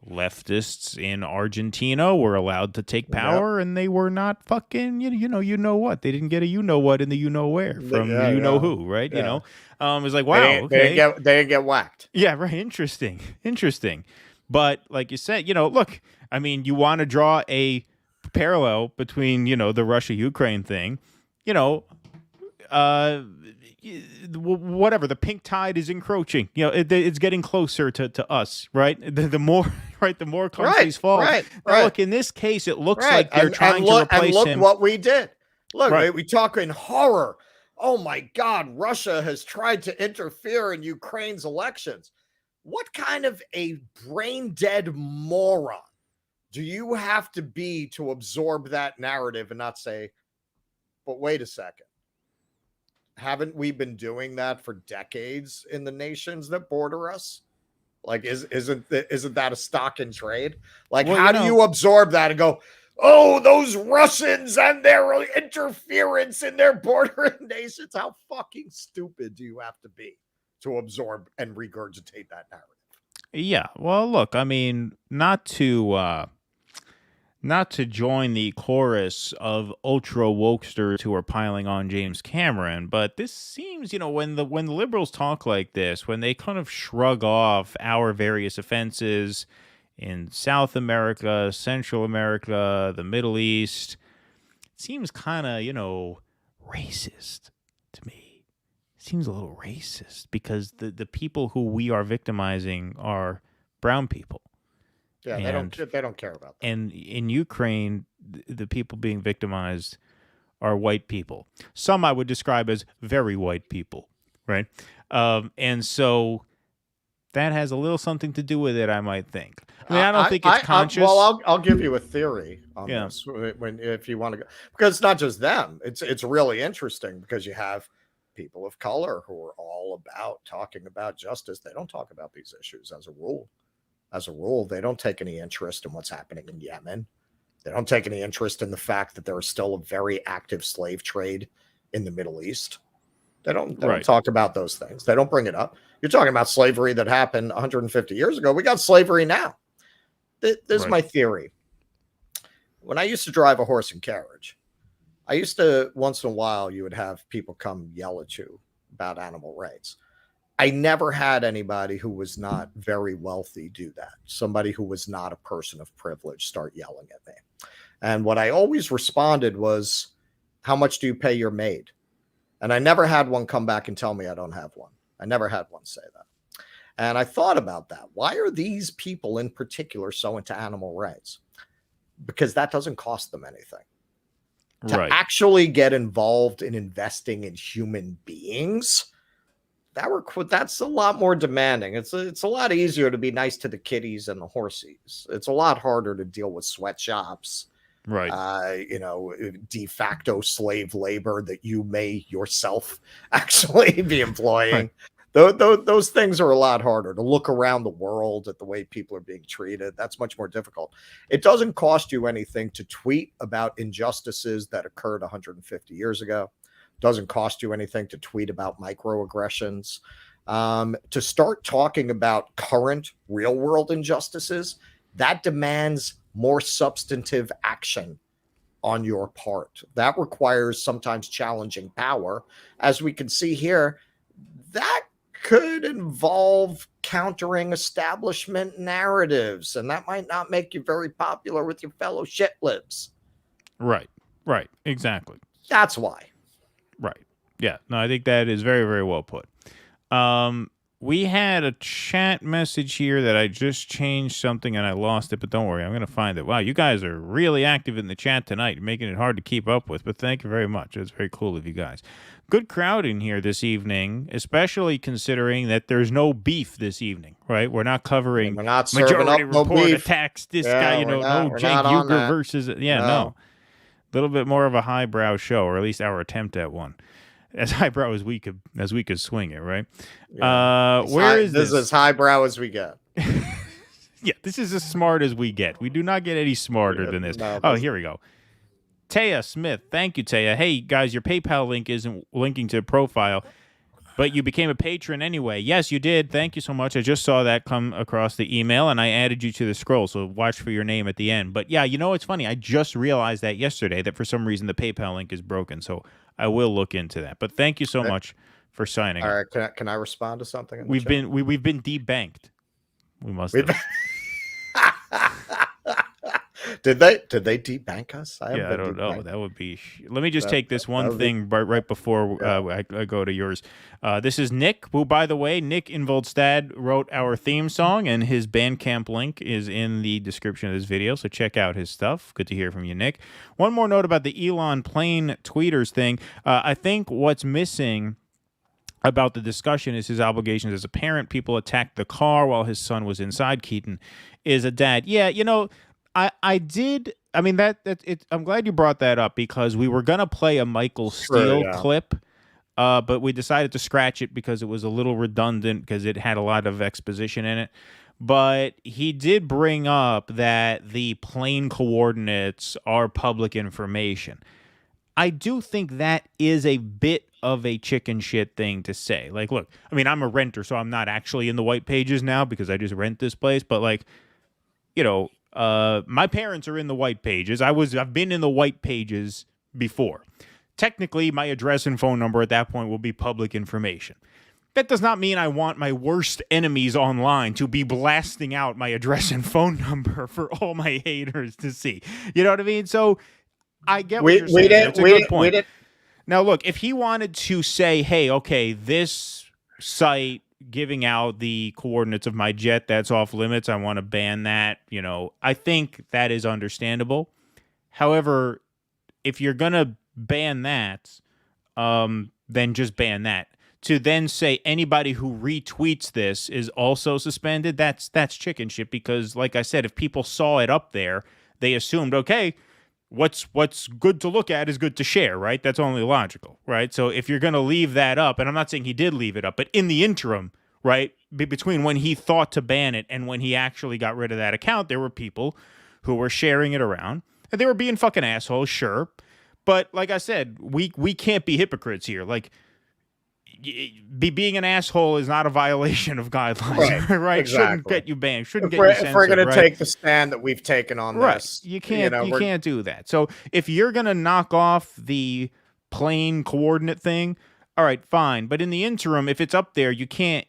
leftists in Argentina were allowed to take power, and they were not fucking you know what. They didn't get a you know what in the you know where from you know who, right? Yeah. It was like, wow, okay, they didn't get whacked. Yeah, right. Interesting. But like you said, look, I mean, you want to draw a parallel between the Russia-Ukraine thing, whatever, the pink tide is encroaching. It's getting closer to us, right? The more, right, the more countries fall. Right. Look, in this case, it looks like they're trying to replace him. And look what we did. Look, we talk in horror. Oh my God, Russia has tried to interfere in Ukraine's elections. What kind of a brain dead moron do you have to be to absorb that narrative and not say, but wait a second. Haven't we been doing that for decades in the nations that border us? Like, isn't that a stock in trade? Like, how do you absorb that and go, oh, those Russians and their interference in their bordering nations? How fucking stupid do you have to be to absorb and regurgitate that narrative? Yeah. Well, look, I mean, not to join the chorus of ultra wokesters who are piling on James Cameron, but this seems, when the liberals talk like this, when they kind of shrug off our various offenses in South America, Central America, the Middle East, it seems kind of, racist to me. It seems a little racist because the people who we are victimizing are brown people. Yeah, they don't care about that. And in Ukraine, the people being victimized are white people. Some I would describe as very white people, right? And so that has a little something to do with it, I might think. I mean, I don't think it's conscious. I'll give you a theory on this if you want to go, because it's not just them. It's really interesting because you have people of color who are all about talking about justice. They don't talk about these issues as a rule. As a rule, they don't take any interest in what's happening in Yemen. They don't take any interest in the fact that there is still a very active slave trade in the Middle East. They don't talk about those things. They don't bring it up. You're talking about slavery that happened 150 years ago. We got slavery now. This is my theory. When I used to drive a horse and carriage, I used to, once in a while, you would have people come yell at you about animal rights. I never had anybody who was not very wealthy do that. Somebody who was not a person of privilege start yelling at me. And what I always responded was, how much do you pay your maid? And I never had one come back and tell me I don't have one. I never had one say that. And I thought about that. Why are these people in particular so into animal rights? Because that doesn't cost them anything. To actually get involved in investing in human beings, that's a lot more demanding. It's a lot easier to be nice to the kitties and the horsies. It's a lot harder to deal with sweatshops, de facto slave labor that you may yourself actually be employing. Those things are a lot harder to look around the world at the way people are being treated. That's much more difficult. It doesn't cost you anything to tweet about injustices that occurred 150 years ago. Doesn't cost you anything to tweet about microaggressions. To start talking about current real world injustices, that demands more substantive action on your part. That requires sometimes challenging power. As we can see here, that could involve countering establishment narratives, and that might not make you very popular with your fellow shitlibs. Right, exactly. That's why. Right. Yeah, no, I think that is very, very well put. We had a chat message here that I just changed something and I lost it, but don't worry, I'm going to find it. Wow, you guys are really active in the chat tonight, making it hard to keep up with, but thank you very much. It's very cool of you guys. Good crowd in here this evening, especially considering that there's no beef this evening, right? We're not covering We're not serving Majority up no Report beef. attacks this Yeah, guy, we're no not Cenk on Uygur that. versus, no. A little bit more of a highbrow show, or at least our attempt at one. As highbrow as we could swing it, right? Yeah. Where is this? This is as highbrow as we get. Yeah, this is as smart as we get. We do not get any smarter than this. No, Here we go. Taya Smith. Thank you, Taya. Hey, guys, your PayPal link isn't linking to the profile, but you became a patron anyway. Yes, you did. Thank you so much. I just saw that come across the email, and I added you to the scroll, so watch for your name at the end. But yeah, you know, it's funny. I just realized that yesterday that for some reason the PayPal link is broken, so I will look into that. But thank you so much for signing. All right, can I respond to something? We've been debanked. We must. Did they debank us? I don't know. That would be. Let me just take this one thing right before I go to yours. This is Nick, who, by the way, Nick INGVOLDSTAD wrote our theme song, and his Bandcamp link is in the description of this video, so check out his stuff. Good to hear from you, Nick. One more note about the Elon plane tweeters thing. I think what's missing about the discussion is his obligations as a parent. People attacked the car while his son was inside. Keaton is a dad. Yeah, you know, I did. I mean, I'm glad you brought that up because we were gonna play a Michael Steele clip, but we decided to scratch it because it was a little redundant because it had a lot of exposition in it. But he did bring up that the plane coordinates are public information. I do think that is a bit of a chicken shit thing to say. Like, look, I mean, I'm a renter, so I'm not actually in the white pages now because I just rent this place. But like, you know, my parents are in the white pages. I've been in the white pages before. Technically, my address and phone number at that point will be public information. That does not mean I want my worst enemies online to be blasting out my address and phone number for all my haters to see. You know what I mean? So I get what you're saying. That's a good point. Now, look, if he wanted to say, hey, okay, this site giving out the coordinates of my jet, that's off limits, I want to ban that, you know, I think that is understandable. However, if you're going to ban that, then just ban that. To then say anybody who retweets this is also suspended, that's chicken shit because, like I said, if people saw it up there, they assumed, okay, what's good to look at is good to share, right? That's only logical, right? So if you're going to leave that up, and I'm not saying he did leave it up, but in the interim, right, between when he thought to ban it and when he actually got rid of that account, there were people who were sharing it around, and they were being fucking assholes, sure. But like I said, we can't be hypocrites here. Like, being an asshole is not a violation of guidelines, right? Exactly. Shouldn't get you banned. Shouldn't get you censored. If we're going right? to take the stand that we've taken on this, you can't do that. So if you're going to knock off the plane coordinate thing, all right, fine. But in the interim, if it's up there, you can't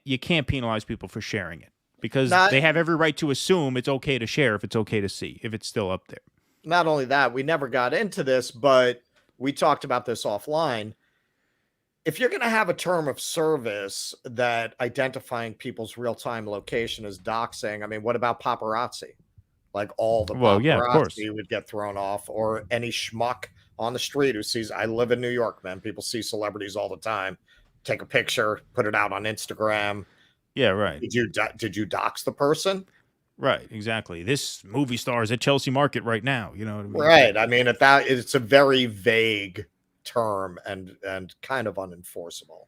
penalize people for sharing it because they have every right to assume it's okay to share if it's okay to see if it's still up there. Not only that, we never got into this, but we talked about this offline. If you're going to have a term of service that identifying people's real-time location is doxing, I mean, what about paparazzi? Like all the paparazzi would get thrown off, or any schmuck on the street who sees, I live in New York, man. People see celebrities all the time. Take a picture, put it out on Instagram. Yeah, right. Did you dox the person? Right, exactly. This movie star is at Chelsea Market right now. You know what I mean? Right. I mean, it's a very vague term and kind of unenforceable.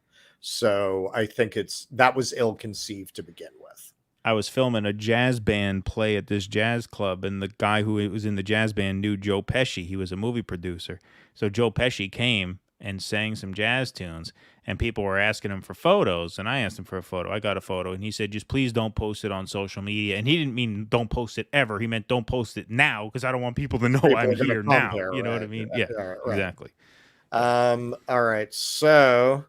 So I think that was ill-conceived to begin with. I was filming a jazz band play at this jazz club, and the guy who was in the jazz band knew Joe Pesci. He was a movie producer. So Joe Pesci came and sang some jazz tunes, and people were asking him for photos, and I asked him for a photo. I got a photo, and he said, just please don't post it on social media. And he didn't mean don't post it ever. He meant don't post it now, because I don't want people to know People I'm are gonna here come now. here, You know what I right, mean? yeah, Yeah, right. exactly. All right. So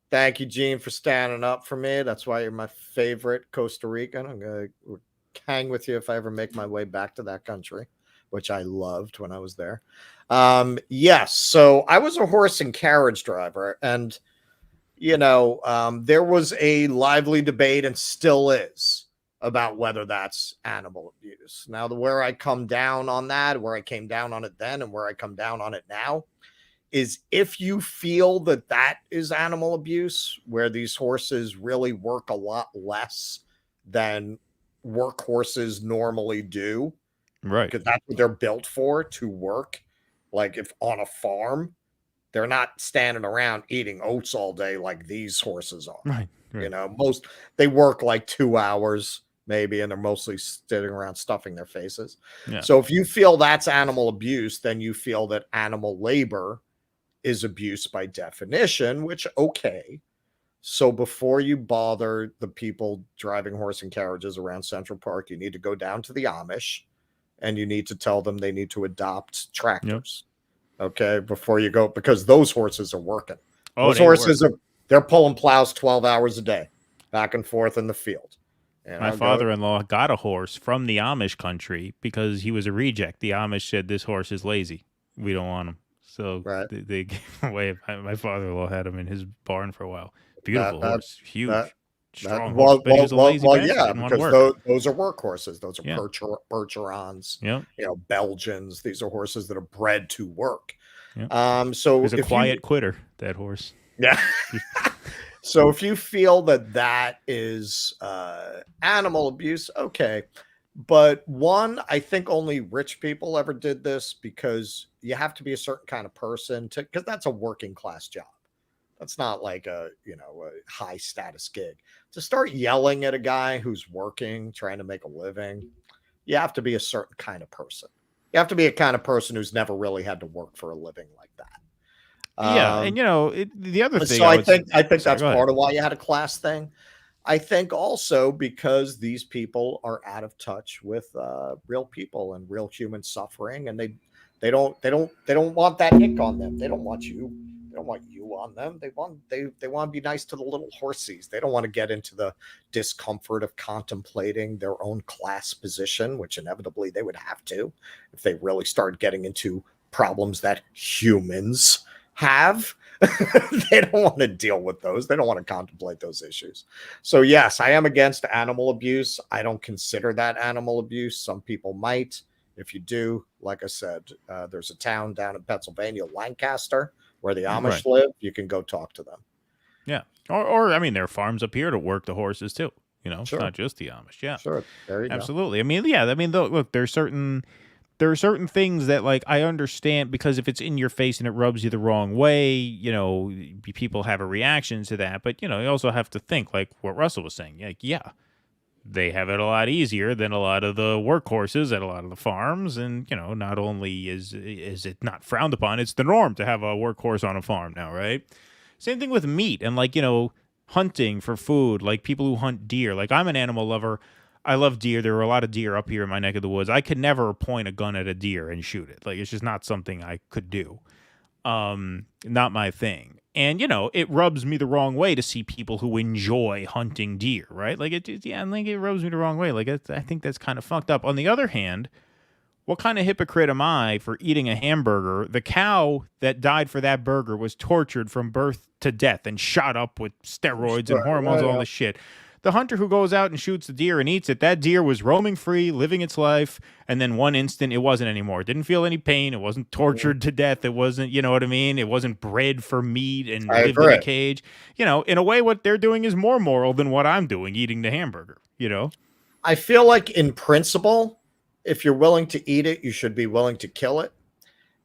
thank you, Gene, for standing up for me. That's why you're my favorite Costa Rican. I'm going to hang with you if I ever make my way back to that country, which I loved when I was there. Yes. So I was a horse and carriage driver, and, there was a lively debate, and still is, about whether that's animal abuse. Now, where I come down on that, where I came down on it then, and where I come down on it now, is if you feel that that is animal abuse, where these horses really work a lot less than work horses normally do, Right. because that's what they're built for, to work. Like if on a farm, they're not standing around eating oats all day like these horses are. Right. They work like 2 hours maybe, and they're mostly sitting around stuffing their faces. Yeah. So if you feel that's animal abuse, then you feel that animal labor is abuse by definition, which, okay. So before you bother the people driving horse and carriages around Central Park, you need to go down to the Amish, and you need to tell them they need to adopt tractors. Yep. Okay. Before you go, because those horses are working. Those horses they're pulling plows 12 hours a day, back and forth in the field. And my father-in-law got a horse from the Amish country because he was a reject. The Amish said, this horse is lazy. We don't want him. So they gave away. My father-in-law had him in his barn for a while. Beautiful horse, huge, strong horse. But he was a lazy bastard. Yeah, didn't want to because work. those are work horses. Those are Percherons. Yeah. Belgians. These are horses that are bred to work. Yeah. So he's a quiet quitter, that horse. Yeah. So if you feel that is animal abuse, okay. But one, I think only rich people ever did this, because you have to be a certain kind of person because that's a working class job. That's not like a high status gig. To start yelling at a guy who's working, trying to make a living, you have to be a certain kind of person. You have to be a kind of person who's never really had to work for a living like that. Yeah, and the other thing. So I think that's part of why you had a class thing. I think also because these people are out of touch with real people and real human suffering, and they don't want that ick on them. They don't want you. They don't want you on them. They want to be nice to the little horsies. They don't want to get into the discomfort of contemplating their own class position, which inevitably they would have to if they really started getting into problems that humans have. They don't want to deal with those. They don't want to contemplate those issues. So yes, I am against animal abuse. I don't consider that animal abuse. Some people might. If you do, like I said, there's a town down in Pennsylvania, Lancaster, where the Amish live. You can go talk to them. Yeah. Or I mean, there are farms up here to work the horses too. Sure. It's not just the Amish. Yeah. Sure. There you go. Absolutely. I mean, yeah. I mean, look, there are certain things that, like, I understand, because if it's in your face and it rubs you the wrong way, people have a reaction to that. But, you also have to think, like what Russell was saying. Like, yeah, they have it a lot easier than a lot of the workhorses at a lot of the farms. And, not only is it not frowned upon, it's the norm to have a workhorse on a farm now, right? Same thing with meat and, like, hunting for food, like people who hunt deer. Like, I'm an animal lover. I love deer. There are a lot of deer up here in my neck of the woods. I could never point a gun at a deer and shoot it. Like, it's just not something I could do. Not my thing. And, it rubs me the wrong way to see people who enjoy hunting deer, right? Like, it rubs me the wrong way. Like, I think that's kind of fucked up. On the other hand, what kind of hypocrite am I for eating a hamburger? The cow that died for that burger was tortured from birth to death and shot up with steroids and hormones, all this shit. The hunter who goes out and shoots the deer and eats it, that deer was roaming free, living its life, and then one instant it wasn't anymore. It didn't feel any pain. It wasn't tortured to death. It wasn't, you know what I mean? It wasn't bred for meat and lived in a cage. In a way, what they're doing is more moral than what I'm doing, eating the hamburger, I feel like in principle, if you're willing to eat it, you should be willing to kill it.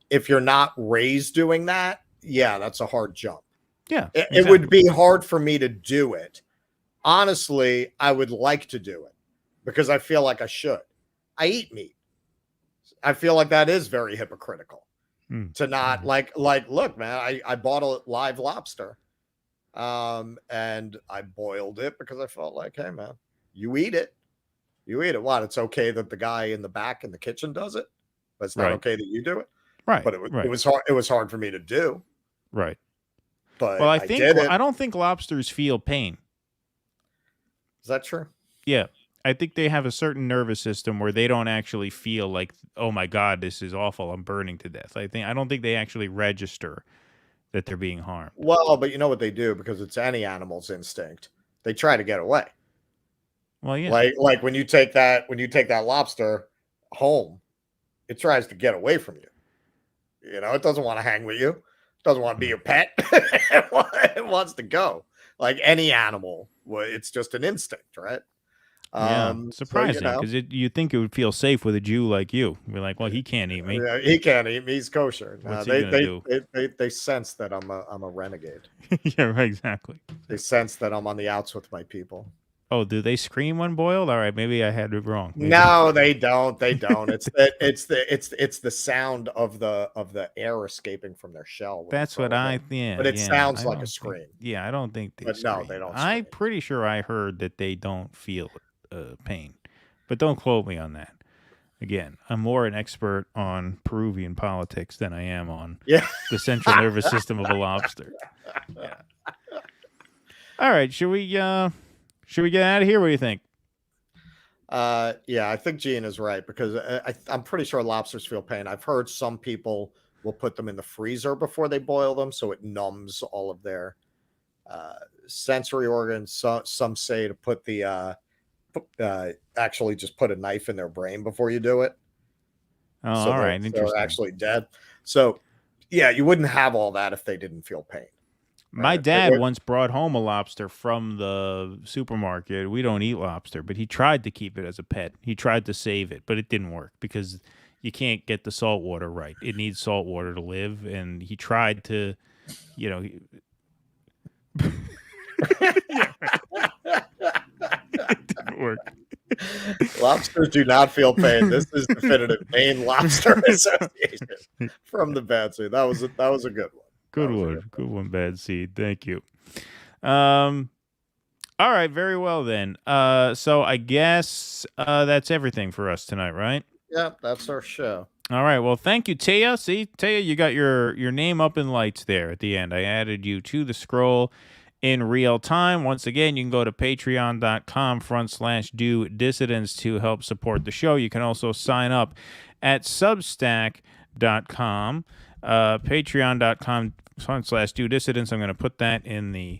If you're not raised doing that, yeah, that's a hard jump. Yeah, It would be hard for me to do it. Honestly, I would like to do it because I feel like I should. I eat meat. I feel like that is very hypocritical to not look, man, I bought a live lobster and I boiled it because I felt like, hey, man, you eat it. You eat it. What? It's okay that the guy in the back in the kitchen does it, but it's not okay that you do it. Right. But it was hard. It was hard for me to do. Right. But well, I don't think lobsters feel pain. Is that true? Yeah. I think they have a certain nervous system where they don't actually feel like, oh my God, this is awful, I'm burning to death. I don't think they actually register that they're being harmed. Well, but you know what they do, because it's any animal's instinct. They try to get away. Well, yeah. Like when you take that lobster home, it tries to get away from you. You know, it doesn't want to hang with you. It doesn't want to be your pet. It wants to go. Like any animal, it's just an instinct, right? Yeah, surprising because you think it would feel safe with a Jew like you. You're like, well, he can't eat me. Yeah, he can't eat me. He's kosher. What's he gonna do? They sense that I'm a renegade. Yeah, right, exactly. They sense that I'm on the outs with my people. Oh, do they scream when boiled? All right, maybe I had it wrong. Maybe. No, they don't. They don't. It's the sound of the air escaping from their shell. That's what yeah. But it sounds like a scream. I don't think they. But scream. no, they don't. I'm pretty sure I heard that they don't feel pain, but don't quote me on that. Again, I'm more an expert on Peruvian politics than I am on the central nervous system of a lobster. Yeah. All right, should we get out of here? What do you think? Yeah, I think Gene is right because I'm pretty sure lobsters feel pain. I've heard some people will put them in the freezer before they boil them, so it numbs all of their sensory organs. Some say to put the actually just put a knife in their brain before you do it. Oh, so all right, they're interesting. actually dead. So, yeah, you wouldn't have all that if they didn't feel pain. My dad once brought home a lobster from the supermarket. We don't eat lobster, but he tried to keep it as a pet. He tried to save it, but it didn't work because you can't get the salt water right. It needs salt water to live, and he tried to, it didn't work. Lobsters do not feel pain. This is definitive Maine Lobster Association from the Bad Seed. That was a good one. Good one, Bad Seed. Thank you. All right, very well then. So I guess that's everything for us tonight, right? Yep, that's our show. All right. Well, thank you, Taya. See, Taya, you got your name up in lights there at the end. I added you to the scroll in real time. Once again, you can go to patreon.com/do dissidents to help support the show. You can also sign up at substack.com, patreon.com/do dissidents. I'm going to put that in the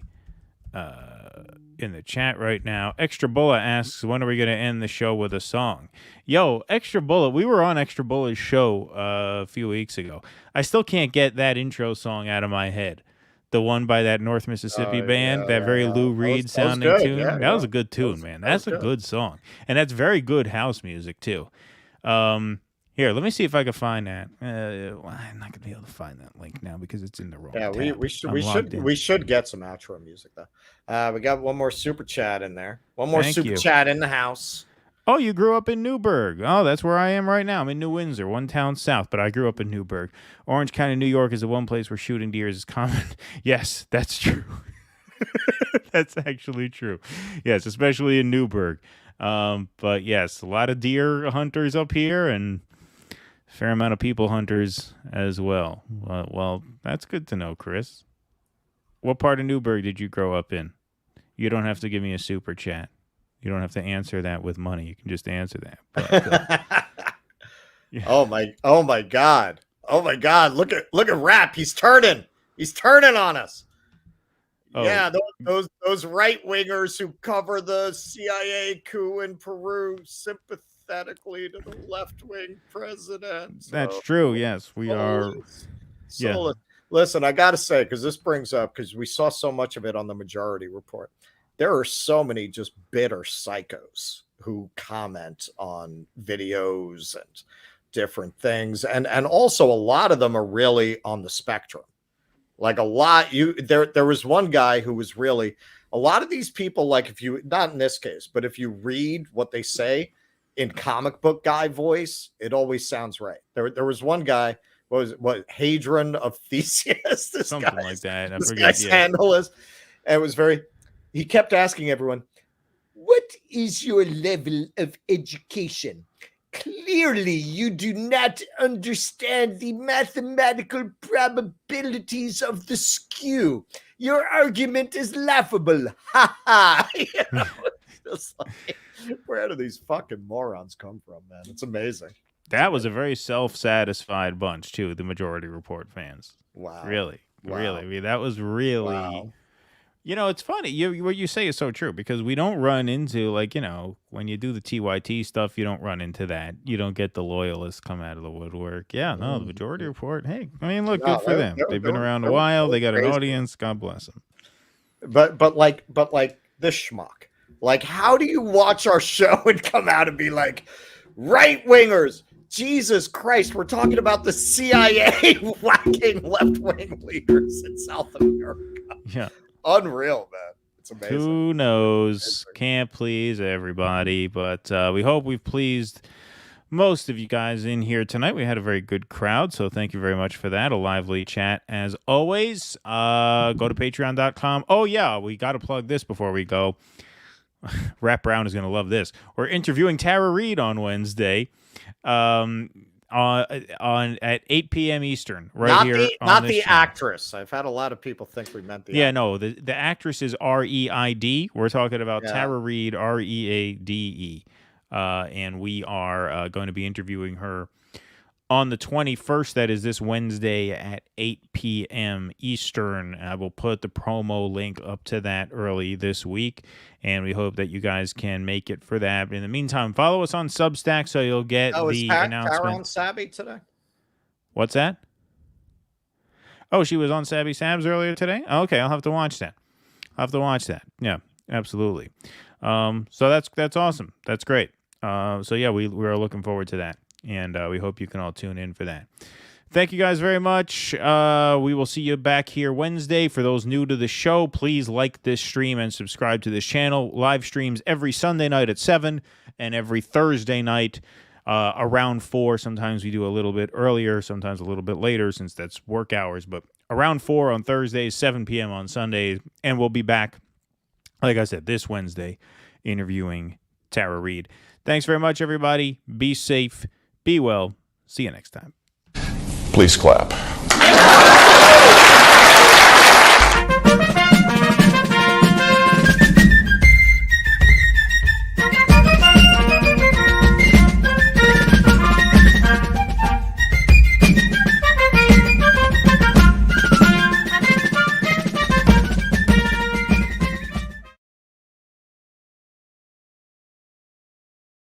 chat right now. Extra Bullet asks, when are we going to end the show with a song? Yo, Extra Bullet, we were on Extra Bullet's show a few weeks ago. I still can't get that intro song out of my head. The one by that North Mississippi band, very Lou Reed sounding tune. That was a good tune, man. That's a good song. And that's very good house music, too. Here, let me see if I can find that. I'm not gonna be able to find that link now because it's in the wrong. Yeah, tab. we should get some outro music though. We got one more super chat in there. One more super chat in the house. Oh, you grew up in Newburgh. Oh, that's where I am right now. I'm in New Windsor, one town south, but I grew up in Newburgh. Orange County, New York is the one place where shooting deer is common. Yes, that's true. That's actually true. Yes, especially in Newburgh. But yes, a lot of deer hunters up here and a fair amount of people hunters as well. Well, that's good to know, Chris. What part of Newburgh did you grow up in? You don't have to give me a super chat. You don't have to answer that with money. You can just answer that. But, yeah. Oh my God. Oh my God. Look at Rap. He's turning on us. Oh. Yeah, those right wingers who cover the CIA coup in Peru sympathetically to the left wing president. That's true. Yes, we are. So listen, I got to say, because this brings up, because we saw so much of it on the Majority Report. There are so many just bitter psychos who comment on videos and different things. And also a lot of them are really on the spectrum. Like a lot, there was one guy who was really a lot of these people. Like if you not in this case, but if you read what they say in comic book guy voice, it always sounds right. There was one guy. What Hadron of Theseus? Something like that. I This forget. guy's handle is, and it was very. He kept asking everyone, "What is your level of education? Clearly, you do not understand the mathematical probabilities of the skew. Your argument is laughable. Ha ha." Just like, where do these fucking morons come from, man? It's amazing. That was a very self-satisfied bunch, too, the Majority Report fans. Wow. Really. Wow. Really. I mean, that was really... Wow. You know, it's funny. What you say is so true because we don't run into, like, you know, when you do the TYT stuff, you don't run into that. You don't get the loyalists come out of the woodwork. Yeah, no, the Majority Report, hey, I mean, look, good for them. They've been around a while. They got an audience. God bless them. But like this schmuck. Like, how do you watch our show and come out and be like, right-wingers? Jesus Christ, we're talking about the CIA whacking left-wing leaders in South America. Yeah. Unreal, man. It's amazing. Who knows? Can't please everybody, but we hope we've pleased most of you guys in here tonight. We had a very good crowd, so thank you very much for that. A lively chat as always. Go to patreon.com. Oh, yeah, we got to plug this before we go. Rat Brown is going to love this. We're interviewing Tara Reid on Wednesday. On at 8 p.m. Eastern, right not here. Not the actress. I've had a lot of people think we meant the actress. actress. No, the actress is R-E-I-D. We're talking about Tara Reid, R-E-A-D-E. And we are going to be interviewing her on the 21st. That is this Wednesday at 8 p.m. Eastern. I will put the promo link up to that early this week, and we hope that you guys can make it for that. But in the meantime, follow us on Substack so you'll get the announcement. Tara on Sabby today? What's that? Oh, she was on Sabby Sabs earlier today? Okay, I'll have to watch that. Yeah, absolutely. So that's awesome. That's great. So yeah, we're looking forward to that. And we hope you can all tune in for that. Thank you guys very much. We will see you back here Wednesday. For those new to the show, please like this stream and subscribe to this channel. Live streams every Sunday night at 7 and every Thursday night around 4. Sometimes we do a little bit earlier, sometimes a little bit later since that's work hours. But around 4 on Thursdays, 7 p.m. on Sundays. And we'll be back, like I said, this Wednesday interviewing Tara Reid. Thanks very much, everybody. Be safe. Be well. See you next time. Please clap.